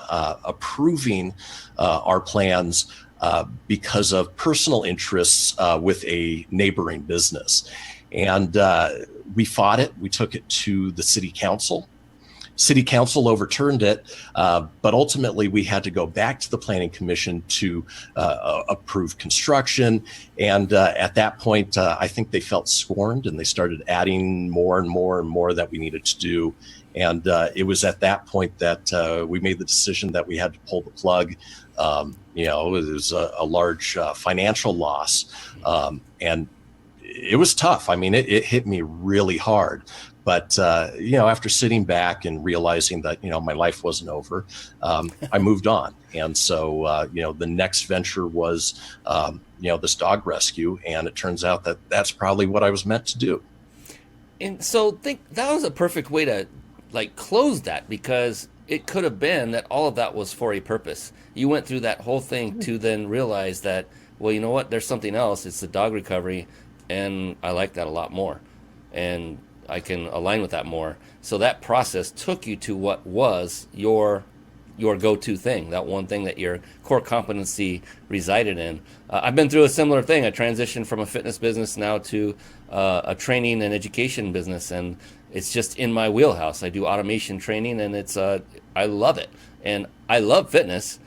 Speaker 3: approving our plans because of personal interests with a neighboring business. And we fought it. We took it to the city council. City council overturned it, but ultimately we had to go back to the planning commission to approve construction. And at that point, I think they felt scorned, and they started adding more and more and more that we needed to do. And it was at that point that we made the decision that we had to pull the plug. It was a large financial loss, and it was tough. I mean, it hit me really hard. But, after sitting back and realizing that, my life wasn't over, I moved on. And so, the next venture was, this dog rescue. And it turns out that that's probably what I was meant to do.
Speaker 2: And so that was a perfect way to close that, because it could have been that all of that was for a purpose. You went through that whole thing to then realize that, well, you know what, there's something else. It's the dog recovery. And I like that a lot more. And I can align with that more. So that process took you to what was your go-to thing, that one thing that your core competency resided in. I've been through a similar thing. I transitioned from a fitness business now to a training and education business, and it's just in my wheelhouse. I do automation training, and I love it. And I love fitness.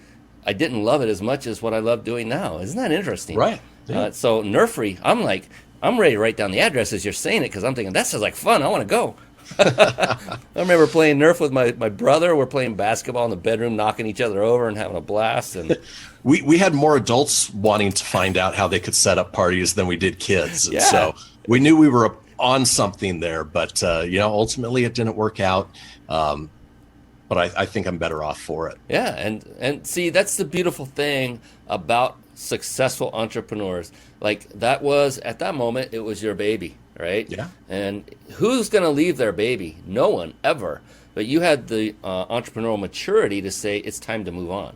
Speaker 2: I didn't love it as much as what I love doing now. Isn't that interesting?
Speaker 3: Right. Yeah.
Speaker 2: So Nerfery, I'm ready to write down the address as you're saying it, because I'm thinking, that sounds like fun. I want to go. I remember playing Nerf with my brother. We're playing basketball in the bedroom, knocking each other over and having a blast. And
Speaker 3: we had more adults wanting to find out how they could set up parties than we did kids.
Speaker 2: Yeah.
Speaker 3: And so we knew we were on something there, but ultimately it didn't work out. But I think I'm better off for it.
Speaker 2: Yeah, and see, that's the beautiful thing about successful entrepreneurs. That was, at that moment, it was your baby, right?
Speaker 3: Yeah.
Speaker 2: And who's going to leave their baby? No one, ever. But you had the entrepreneurial maturity to say it's time to move on.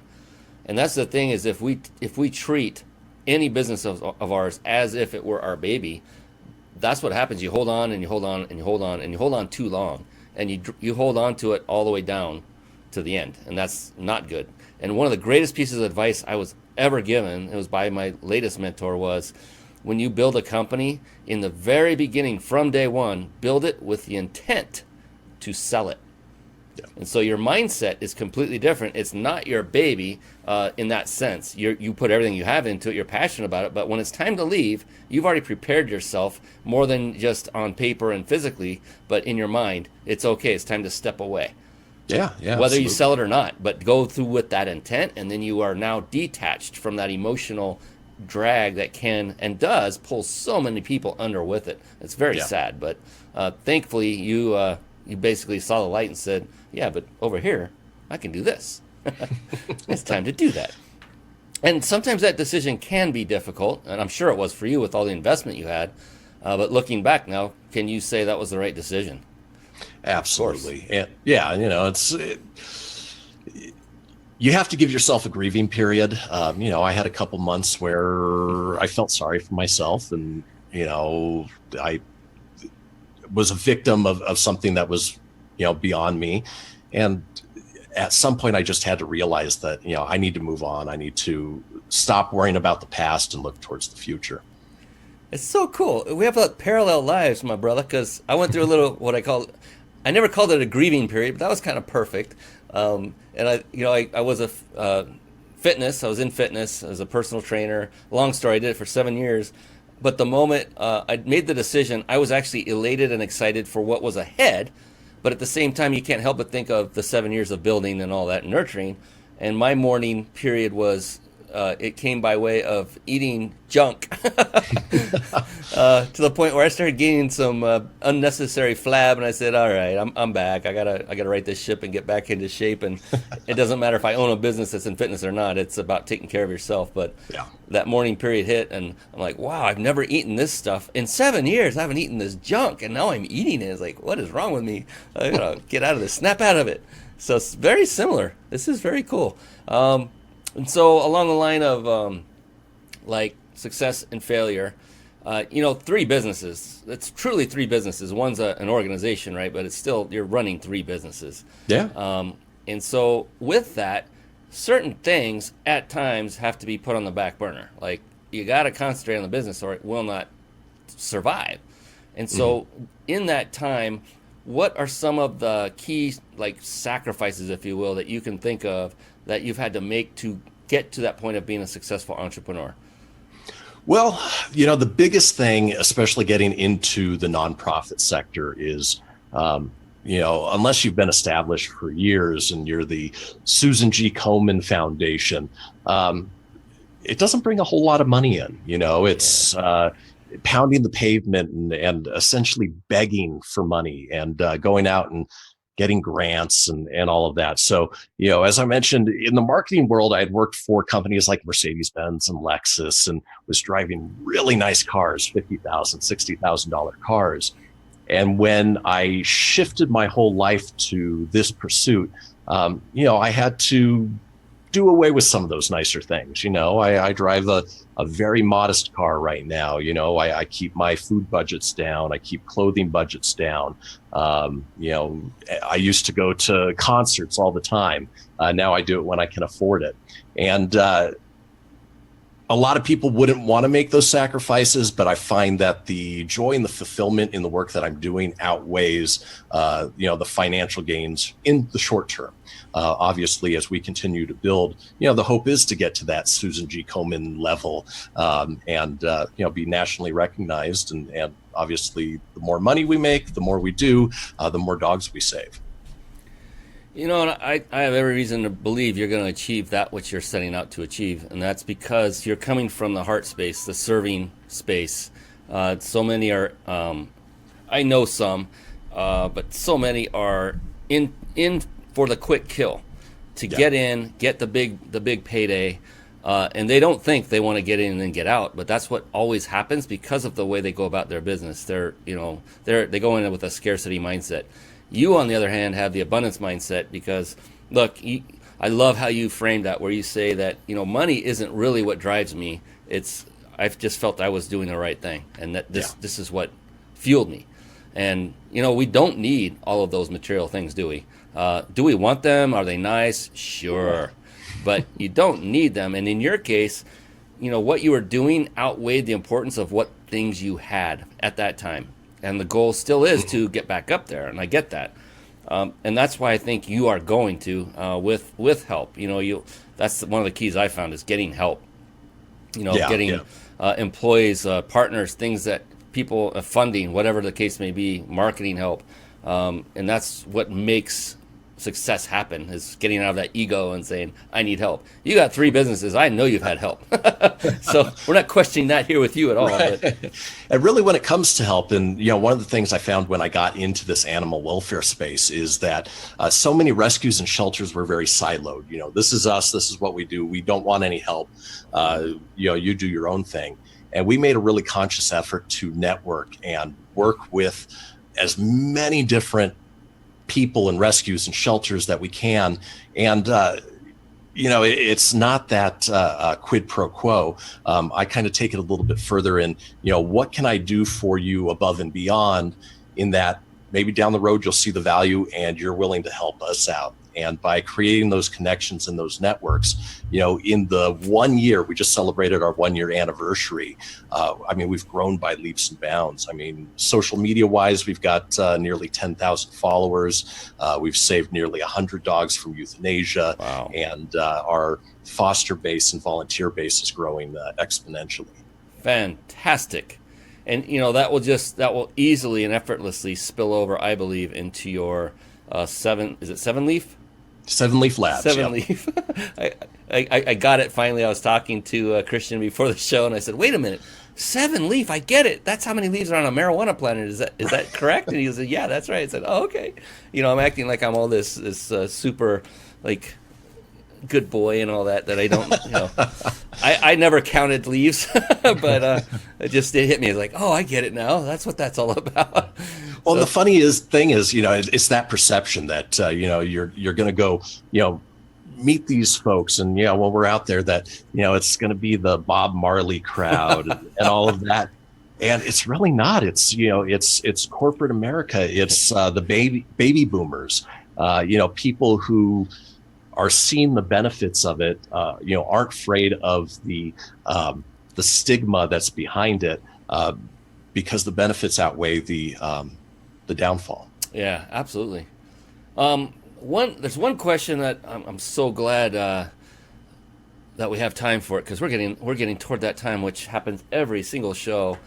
Speaker 2: And that's the thing, is if we treat any business of ours as if it were our baby, that's what happens. You hold on and you hold on and you hold on and you hold on too long, and you hold on to it all the way down to the end, and that's not good. And one of the greatest pieces of advice I was ever given, it was by my latest mentor, was when you build a company, in the very beginning, from day one, build it with the intent to sell it. Yeah. And so your mindset is completely different. It's not your baby in that sense. You put everything you have into it, you're passionate about it, but when it's time to leave, you've already prepared yourself more than just on paper and physically, but in your mind, it's okay, it's time to step away.
Speaker 3: Yeah.
Speaker 2: Whether
Speaker 3: absolutely.
Speaker 2: you sell it or not, but go through with that intent, and then you are now detached from that emotional drag that can and does pull so many people under with it. It's very sad, but thankfully you you basically saw the light and said, yeah, but over here, I can do this. It's time to do that. And sometimes that decision can be difficult, and I'm sure it was for you with all the investment you had. But looking back now, can you say that was the right decision?
Speaker 3: Absolutely. And yeah, you have to give yourself a grieving period. I had a couple months where I felt sorry for myself, and I was a victim of something that was beyond me. And at some point I just had to realize that I need to move on. I need to stop worrying about the past and look towards the future.
Speaker 2: It's so cool. We have like parallel lives, my brother, because I went through a little I never called it a grieving period, but that was kind of perfect. And I was fitness. I was in fitness as a personal trainer. Long story, I did it for 7 years. But the moment I made the decision, I was actually elated and excited for what was ahead. But at the same time, you can't help but think of the 7 years of building and all that nurturing. And my morning period was, it came by way of eating junk to the point where I started gaining some unnecessary flab, and I said, all right, I'm back. I gotta right this ship and get back into shape. And it doesn't matter if I own a business that's in fitness or not. It's about taking care of yourself. But that morning period hit, and I'm like, wow, I've never eaten this stuff in 7 years. I haven't eaten this junk, and now I'm eating it. It's like, what is wrong with me? I gotta get out of this, snap out of it. So it's very similar. This is very cool. And so along the line of like success and failure, three businesses. It's truly three businesses. One's an organization, right? But it's still, you're running three businesses.
Speaker 3: Yeah.
Speaker 2: And so with that, certain things at times have to be put on the back burner. Like you got to concentrate on the business or it will not survive. And so in that time, what are some of the key like sacrifices, if you will, that you can think of that you've had to make to get to that point of being a successful entrepreneur?
Speaker 3: Well, the biggest thing, especially getting into the nonprofit sector, is, unless you've been established for years and you're the Susan G. Komen Foundation, it doesn't bring a whole lot of money in. It's pounding the pavement and essentially begging for money and going out and getting grants and all of that. So, as I mentioned, in the marketing world, I had worked for companies like Mercedes-Benz and Lexus and was driving really nice cars, $50,000, $60,000 cars. And when I shifted my whole life to this pursuit, I had to do away with some of those nicer things. I drive a very modest car right now. I keep my food budgets down. I keep clothing budgets down. I used to go to concerts all the time. Now I do it when I can afford it. And a lot of people wouldn't want to make those sacrifices, but I find that the joy and the fulfillment in the work that I'm doing outweighs, the financial gains in the short term. Obviously, as we continue to build, the hope is to get to that Susan G. Komen level and be nationally recognized. And obviously, the more money we make, the more we do, the more dogs we save.
Speaker 2: And I have every reason to believe you're going to achieve that which you're setting out to achieve. And that's because you're coming from the heart space, the serving space. So many are, I know some, but so many are in for the quick kill to get in, get the big payday. And they don't think they want to get in and then get out, but that's what always happens because of the way they go about their business. They go in with a scarcity mindset. You, on the other hand, have the abundance mindset because, look, I love how you framed that, where you say that, money isn't really what drives me. I've just felt I was doing the right thing, and that this is what fueled me. And, we don't need all of those material things, do we? Do we want them? Are they nice? Sure. But you don't need them. And in your case, what you were doing outweighed the importance of what things you had at that time. And the goal still is to get back up there, and I get that. And that's why I think you are going to with help. That's one of the keys I found is getting help. Getting employees, partners, things that people funding, whatever the case may be, marketing help, and that's what makes success happen, is getting out of that ego and saying, I need help. You got 3 businesses. I know you've had help. So we're not questioning that here with you at all.
Speaker 3: Right.
Speaker 2: But.
Speaker 3: And really, when it comes to help, and one of the things I found when I got into this animal welfare space is that so many rescues and shelters were very siloed. This is us. This is what we do. We don't want any help. You do your own thing. And we made a really conscious effort to network and work with as many different people and rescues and shelters that we can. And, it's not that quid pro quo. I kind of take it a little bit further in, what can I do for you above and beyond, in that maybe down the road you'll see the value and you're willing to help us out. And by creating those connections and those networks, in the 1 year, we just celebrated our 1-year anniversary. We've grown by leaps and bounds. Social media wise, we've got nearly 10,000 followers. We've saved nearly 100 dogs from euthanasia.
Speaker 2: Wow.
Speaker 3: And our foster base and volunteer base is growing exponentially.
Speaker 2: Fantastic. And, that will easily and effortlessly spill over, I believe, into your 7-leaf?
Speaker 3: 7-leaf labs.
Speaker 2: 7-leaf. I got it finally. I was talking to Kristian before the show, and I said, "Wait a minute, 7-leaf. I get it. That's how many leaves are on a marijuana plant. Is that correct?" And he said, "Yeah, that's right." I said, "Oh, okay." I'm acting like I'm all this super good boy and all that I don't. I never counted leaves, but it hit me. It's like, oh, I get it now. That's what that's all about.
Speaker 3: Well, the funniest thing is, it's that perception that, you're going to go, meet these folks. And, when we're out there that, it's going to be the Bob Marley crowd and all of that. And it's really not. It's, it's corporate America. It's the baby boomers, people who are seeing the benefits of it, aren't afraid of the stigma that's behind it, because the benefits outweigh the downfall.
Speaker 2: Yeah, absolutely. There's one question that I'm so glad that we have time for it, because we're getting toward that time, which happens every single show.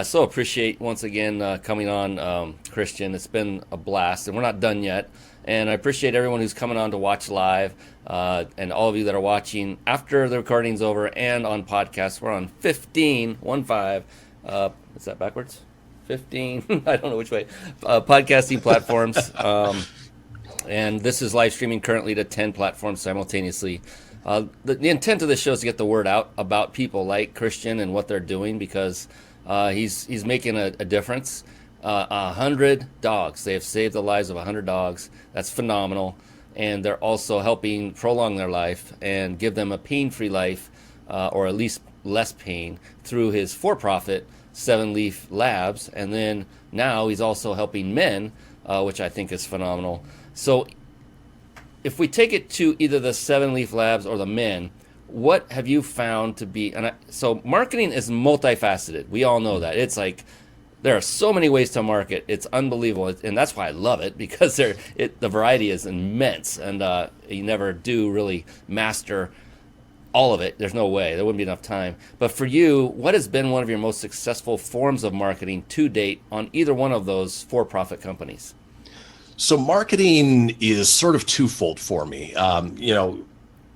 Speaker 2: So appreciate once again coming on, Kristian. It's been a blast, and we're not done yet. And I appreciate everyone who's coming on to watch live, and all of you that are watching after the recording's over and on podcast. We're on 15. Is that backwards? 15. I don't know which way. Podcasting platforms. And this is live streaming currently to 10 platforms simultaneously. The intent of this show is to get the word out about people like Kristian and what they're doing, because he's making a difference. 100 dogs. They have saved the lives of 100 dogs. That's phenomenal. And they're also helping prolong their life and give them a pain-free life, or at least less pain, through his for-profit 7-Leaf Labs. And then now he's also helping men, which I think is phenomenal. So if we take it to either the 7-Leaf Labs or the men, what have you found to be... So marketing is multifaceted. We all know that. It's like there are so many ways to market. It's unbelievable. And that's why I love it, because the variety is immense. And you never do really master all of it. There's no way. There wouldn't be enough time. But for you, what has been one of your most successful forms of marketing to date on either one of those for-profit companies?
Speaker 3: So marketing is sort of twofold for me.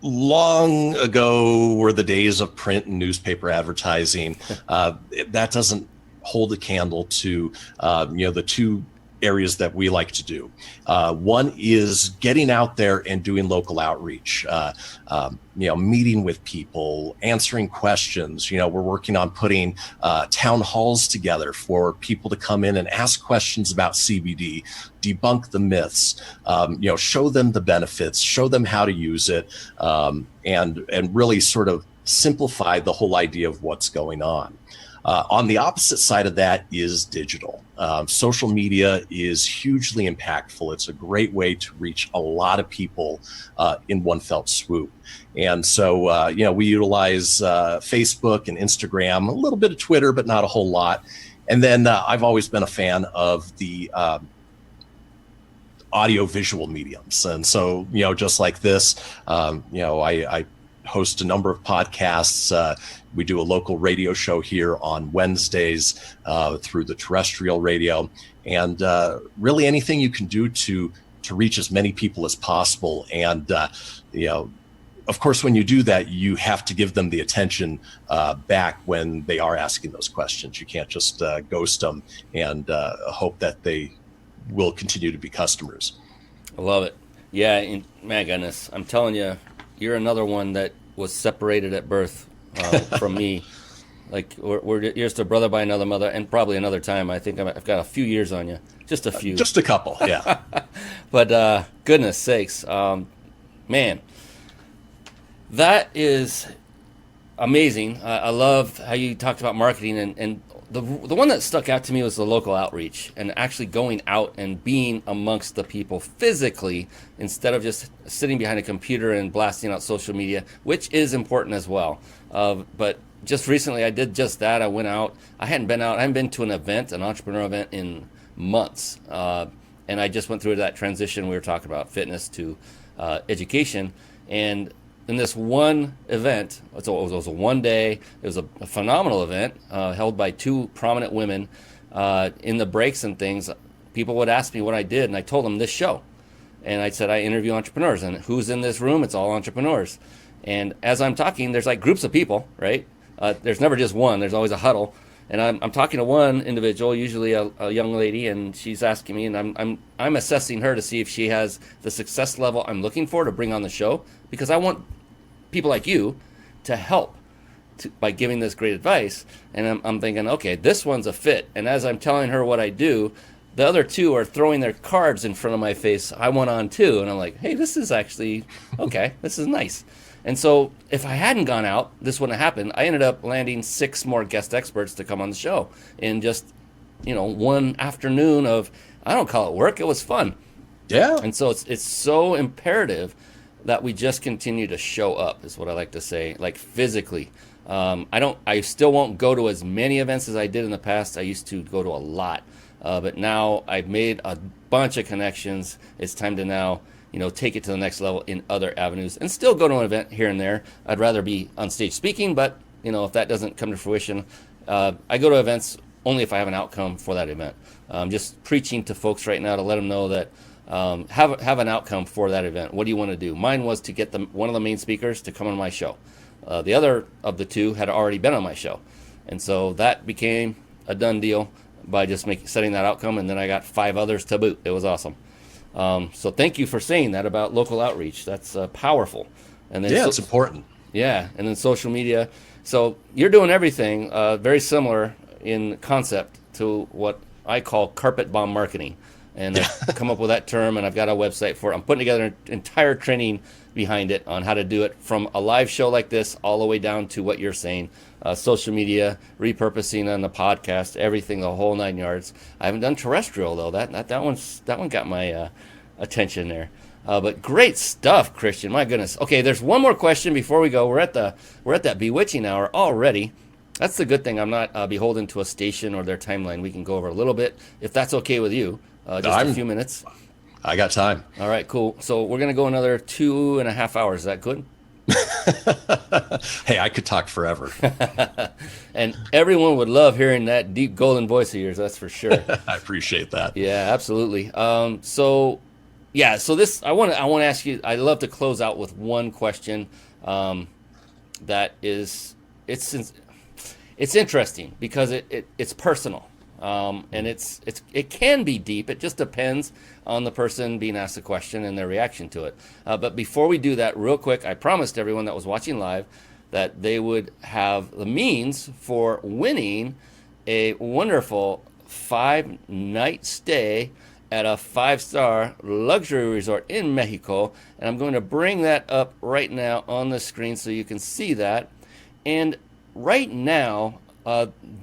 Speaker 3: Long ago were the days of print and newspaper advertising. That doesn't hold a candle to, the two areas that we like to do. One is getting out there and doing local outreach, meeting with people, answering questions. We're working on putting town halls together for people to come in and ask questions about CBD, debunk the myths, show them the benefits, show them how to use it, and really sort of simplify the whole idea of what's going on. On the opposite side of that is digital. Social media is hugely impactful. It's a great way to reach a lot of people in one felt swoop. And so, we utilize Facebook and Instagram, a little bit of Twitter, but not a whole lot. And then I've always been a fan of the audio visual mediums. And so, just like this, I host a number of podcasts. We do a local radio show here on Wednesdays through the terrestrial radio, and really anything you can do to to reach as many people as possible. And, of course, when you do that, you have to give them the attention back when they are asking those questions. You can't just ghost them and hope that they will continue to be customers.
Speaker 2: I love it. Yeah, and my goodness, I'm telling you, you're another one that was separated at birth from me. Like you're just a brother by another mother, and probably another time. I think I've got a few years on you, just a few,
Speaker 3: just a couple, yeah.
Speaker 2: But goodness sakes, man, that is amazing. I love how you talked about marketing, and the one that stuck out to me was the local outreach and actually going out and being amongst the people physically instead of just sitting behind a computer and blasting out social media, which is important as well. But just recently I did just that. I went out. I hadn't been to an event, an entrepreneurial event, in months. And I just went through that transition we were talking about, fitness to education. And in this one event, it was a one day, it was a phenomenal event held by two prominent women. In the breaks and things, people would ask me what I did, and I told them this show. And I said, I interview entrepreneurs, and who's in this room? It's all entrepreneurs. And as I'm talking, there's like groups of people, right? There's never just one, there's always a huddle. And I'm talking to one individual, usually a young lady, and she's asking me, and I'm assessing her to see if she has the success level I'm looking for to bring on the show, because I want people like you to help by giving this great advice. And I'm thinking, okay, this one's a fit. And as I'm telling her what I do, the other two are throwing their cards in front of my face. I want on too. And I'm like, hey, this is actually, okay, this is nice. And so if I hadn't gone out, this wouldn't have happened. I ended up landing 6 more guest experts to come on the show in just, one afternoon of, I don't call it work, it was fun.
Speaker 3: Yeah.
Speaker 2: And so it's so imperative that we just continue to show up, is what I like to say, like physically. I still won't go to as many events as I did in the past. I used to go to a lot, but now I've made a bunch of connections. It's time to now, take it to the next level in other avenues, and still go to an event here and there. I'd rather be on stage speaking, but if that doesn't come to fruition, I go to events only if I have an outcome for that event. I'm just preaching to folks right now to let them know that have an outcome for that event. What do you want to do? Mine was to get one of the main speakers to come on my show. The other of the two had already been on my show. And so that became a done deal by just setting that outcome, and then I got 5 others to boot. It was awesome. So thank you for saying that about local outreach. That's powerful. And then
Speaker 3: it's important.
Speaker 2: Yeah, and then social media. So you're doing everything very similar in concept to what I call carpet bomb marketing. And I've come up with that term, and I've got a website for it. I'm putting together an entire training behind it on how to do it from a live show like this all the way down to what you're saying, social media, repurposing on the podcast, everything, the whole 9 yards. I haven't done terrestrial, though. That one got my attention there. But great stuff, Kristian. My goodness. Okay, there's one more question before we go. We're at that bewitching hour already. That's the good thing. I'm not beholden to a station or their timeline. We can go over a little bit, if that's okay with you. A few minutes.
Speaker 3: I got time.
Speaker 2: All right, cool. So we're going to go another 2.5 hours. Is that good?
Speaker 3: Hey, I could talk forever.
Speaker 2: And everyone would love hearing that deep golden voice of yours, that's for sure.
Speaker 3: I appreciate that.
Speaker 2: Yeah, absolutely. So this, I want to ask you, I'd love to close out with one question that is, it's interesting because it's personal. And it can be deep. It just depends on the person being asked the question and their reaction to it. But before we do that, real quick, I promised everyone that was watching live that they would have the means for winning a wonderful 5-night stay at a 5-star luxury resort in Mexico. And I'm going to bring that up right now on the screen so you can see that. And right now,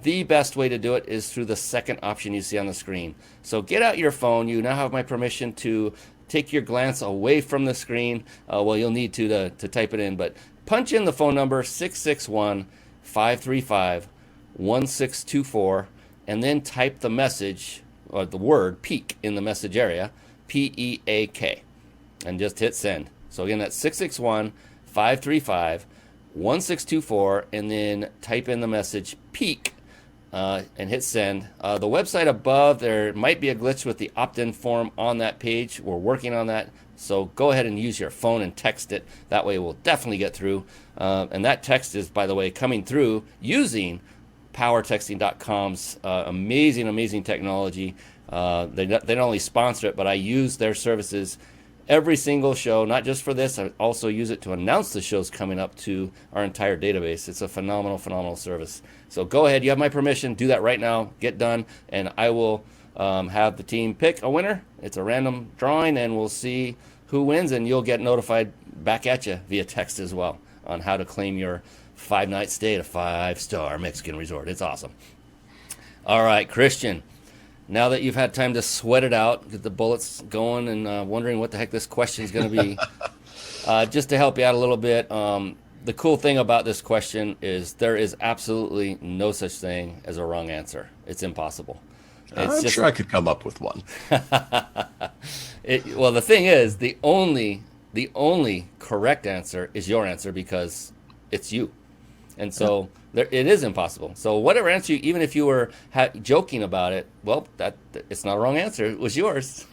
Speaker 2: the best way to do it is through the second option you see on the screen. So get out your phone. You now have my permission to take your glance away from the screen. Well, you'll need to type it in, but punch in the phone number 661-535-1624, and then type the message, or the word peak in the message area, P-E-A-K, and just hit send. So again, that's 661-535-1624, and then type in the message peak, and hit send. The website above, there might be a glitch with the opt-in form on that page. We're working on that. So go ahead and use your phone and text it. That way we'll definitely get through. And that text is, by the way, coming through using powertexting.com's amazing technology. They not only sponsor it, but I use their services every single show, not just for this. I also use it to announce the shows coming up to our entire database. It's a phenomenal service. So go ahead. You have my permission. Do that right now. Get done. And I will have the team pick a winner. It's a random drawing, and we'll see who wins, and you'll get notified back at you via text as well on how to claim your 5-night stay at a 5-star Mexican resort. It's awesome. All right, Kristian, now that you've had time to sweat it out, get the bullets going, and wondering what the heck this question is going to be, just to help you out a little bit, the cool thing about this question is there is absolutely no such thing as a wrong answer. It's impossible.
Speaker 3: I'm sure I could come up with one.
Speaker 2: Well, the thing is, the only correct answer is your answer because it's you. And so it is impossible. So whatever answer, even if you were joking about it, well, it's not a wrong answer. It was yours.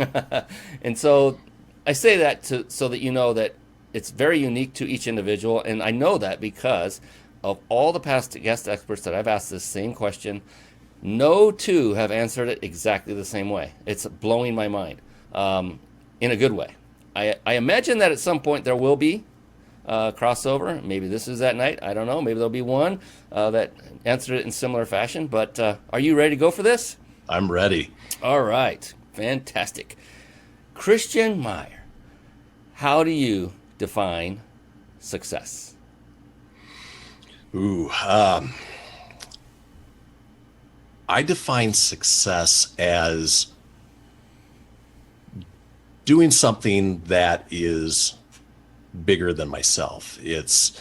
Speaker 2: And so I say that so that you know that it's very unique to each individual. And I know that because of all the past guest experts that I've asked this same question, no two have answered it exactly the same way. It's blowing my mind in a good way. I imagine that at some point there will be crossover. Maybe this is that night. I don't know. Maybe there'll be one that answered it in similar fashion. But are you ready to go for this?
Speaker 3: I'm ready.
Speaker 2: All right. Fantastic. Kristian Meyer, how do you define success?
Speaker 3: I define success as doing something that is bigger than myself. It's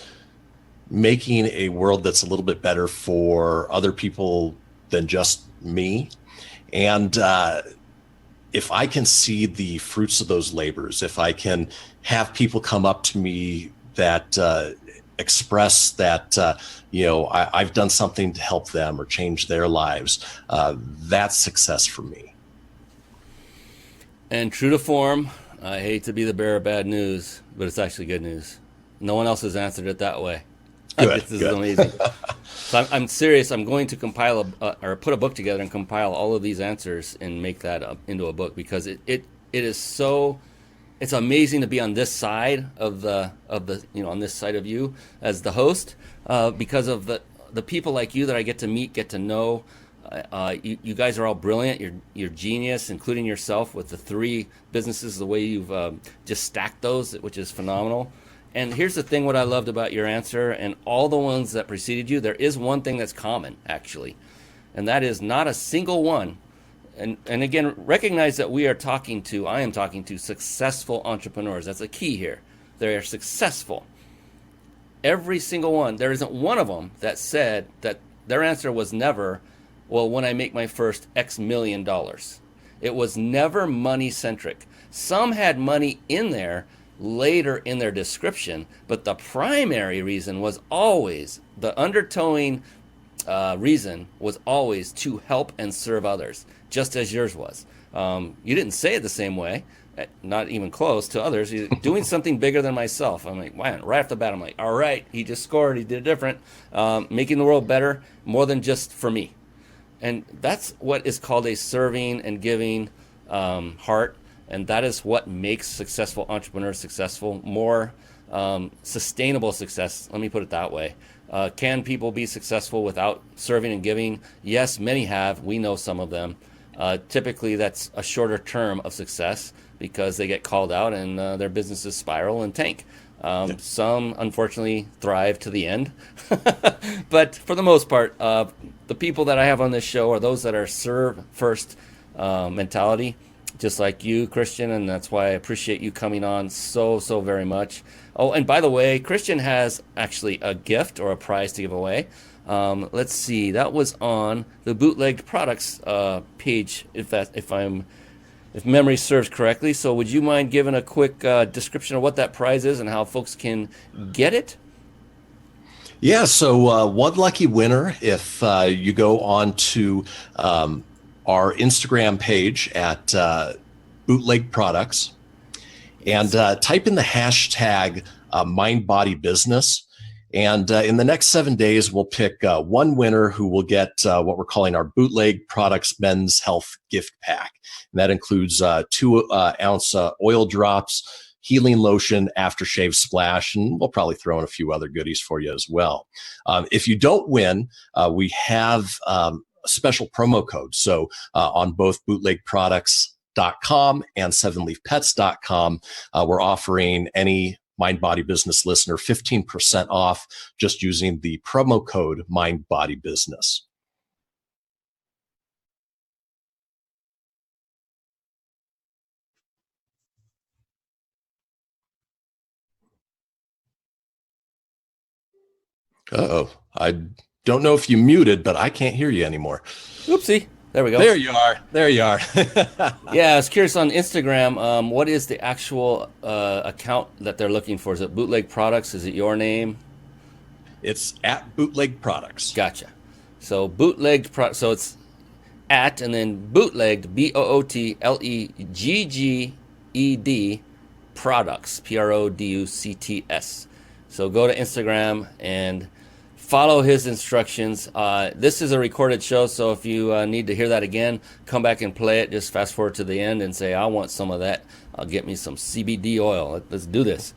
Speaker 3: making a world that's a little bit better for other people than just me. And if I can see the fruits of those labors, if I can have people come up to me that express that, I've done something to help them or change their lives, that's success for me.
Speaker 2: And true to form, I hate to be the bearer of bad news, but it's actually good news. No one else has answered it that way.
Speaker 3: Good,
Speaker 2: this is amazing. So I'm serious. I'm going to compile or put a book together and compile all of these answers and make that up into a book because it is so. It's amazing to be on this side of the on this side of you as the host because of the people like you that I get to meet, get to know. You guys are all brilliant. You're genius, including yourself with the 3 businesses, the way you've just stacked those, which is phenomenal. And here's the thing, what I loved about your answer and all the ones that preceded you, there is one thing that's common, actually. And that is not a single one. And again, recognize that I am talking to successful entrepreneurs. That's a key here. They are successful. Every single one, there isn't one of them that said that their answer was never, well, when I make my first X million dollars. It was never money-centric. Some had money in there later in their description, but the primary reason was always, the undertowing reason was always to help and serve others, just as yours was. You didn't say it the same way, not even close to others. You're doing something bigger than myself. I'm like, wow, right off the bat, I'm like, all right, he just scored, he did it different, making the world better, more than just for me. And that's what is called a serving and giving heart. And that is what makes successful entrepreneurs successful, more sustainable success. Let me put it that way. Can people be successful without serving and giving? Yes, many have. We know some of them. Typically, that's a shorter term of success because they get called out and their businesses spiral and tank. Some, unfortunately, thrive to the end. But for the most part, the people that I have on this show are those that are serve first mentality, just like you, Kristian, and that's why I appreciate you coming on so very much. Oh, and by the way, Kristian has actually a gift or a prize to give away. Let's see, that was on the Bootlegged Products page, if memory serves correctly. So would you mind giving a quick description of what that prize is and how folks can get it?
Speaker 3: Yeah, so one lucky winner, if you go on to our Instagram page at Bootleg Products and type in the hashtag Mind Body Business. And in the next 7 days, we'll pick one winner who will get what we're calling our Bootleg Products Men's Health Gift Pack. And that includes 2-ounce oil drops, healing lotion, aftershave splash, and we'll probably throw in a few other goodies for you as well. If you don't win, we have a special promo code. So on both bootlegproducts.com and 7leafpets.com, we're offering any Mind Body Business listener 15% off just using the promo code Mind Body Business. Uh-oh. I don't know if you muted, but I can't hear you anymore.
Speaker 2: Oopsie. There we go.
Speaker 3: There you are. There you are.
Speaker 2: Yeah, I was curious on Instagram, what is the actual account that they're looking for? Is it Bootleg Products? Is it your name?
Speaker 3: It's at Bootleg Products.
Speaker 2: Gotcha. So Bootlegged Products. So it's at and then Bootlegged, BOOTLEGGED Products, PRODUCTS. So go to Instagram and follow his instructions. This is a recorded show, so if you need to hear that again, come back and play it. Just fast forward to the end and say, I want some of that. I'll get me some CBD oil. Let's do this.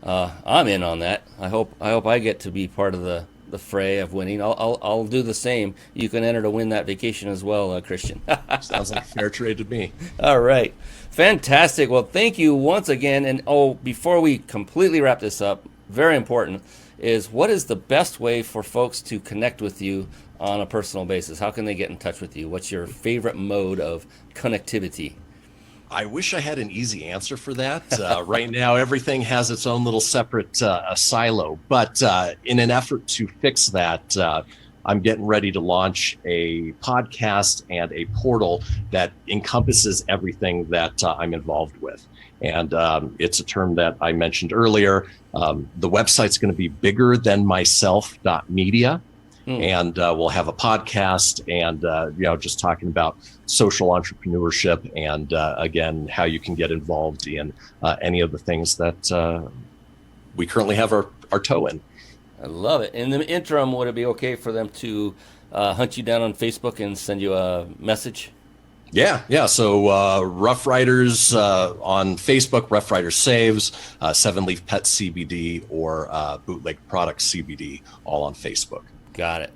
Speaker 2: I'm in on that. I hope I get to be part of the fray of winning. I'll do the same. You can enter to win that vacation as well, Kristian.
Speaker 3: Sounds like a fair trade to me.
Speaker 2: All right. Fantastic. Well, thank you once again. And before we completely wrap this up, very important, is what is the best way for folks to connect with you on a personal basis? How can they get in touch with you? What's your favorite mode of connectivity?
Speaker 3: I wish I had an easy answer for that. Right now, everything has its own little separate silo. But in an effort to fix that, I'm getting ready to launch a podcast and a portal that encompasses everything that I'm involved with. And it's a term that I mentioned earlier. The website's going to be biggerthanmyself.media. And we'll have a podcast and, just talking about social entrepreneurship and, again, how you can get involved in any of the things that we currently have our toe in.
Speaker 2: I love it. In the interim, would it be okay for them to hunt you down on Facebook and send you a message?
Speaker 3: Yeah. So Rough Riders on Facebook, Rough Riders Saves, 7-Leaf Pet CBD, or Bootleg Products CBD, all on Facebook. Got it.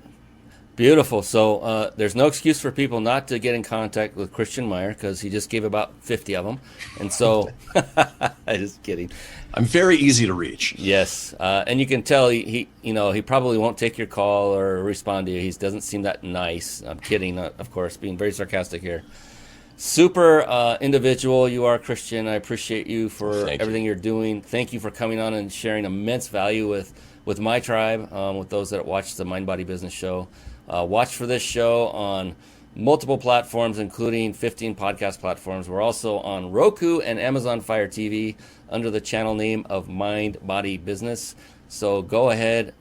Speaker 2: Beautiful. So there's no excuse for people not to get in contact with Kristian Meyer because he just gave about 50 of them. And so, I'm just kidding.
Speaker 3: I'm very easy to reach.
Speaker 2: Yes. And you can tell he probably won't take your call or respond to you. He doesn't seem that nice. I'm kidding, of course, being very sarcastic here. Super individual you are, Kristian. I appreciate you for everything you're doing. Thank you for coming on and sharing immense value with my tribe, with those that watch the Mind Body Business Show. Watch for this show on multiple platforms, including 15 podcast platforms. We're also on Roku and Amazon Fire TV under the channel name of Mind Body Business. So go ahead,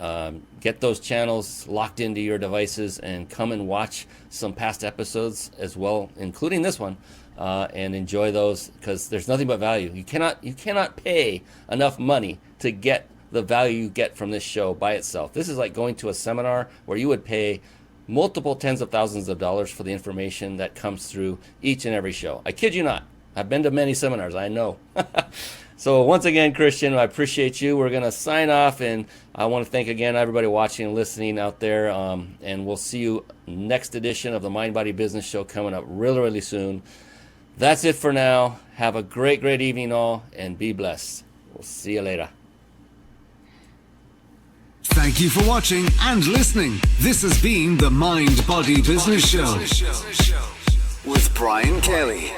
Speaker 2: get those channels locked into your devices and come and watch some past episodes as well, including this one, and enjoy those because there's nothing but value. You cannot pay enough money to get the value you get from this show by itself. This is like going to a seminar where you would pay multiple tens of thousands of dollars for the information that comes through each and every show. I kid you not. I've been to many seminars, I know. So once again, Kristian, I appreciate you. We're going to sign off, and I want to thank again everybody watching and listening out there, and we'll see you next edition of the Mind Body Business Show coming up really, really soon. That's it for now. Have a great, great evening all, and be blessed. We'll see you later.
Speaker 1: Thank you for watching and listening. This has been the Mind Body Business Show with Brian Kelly.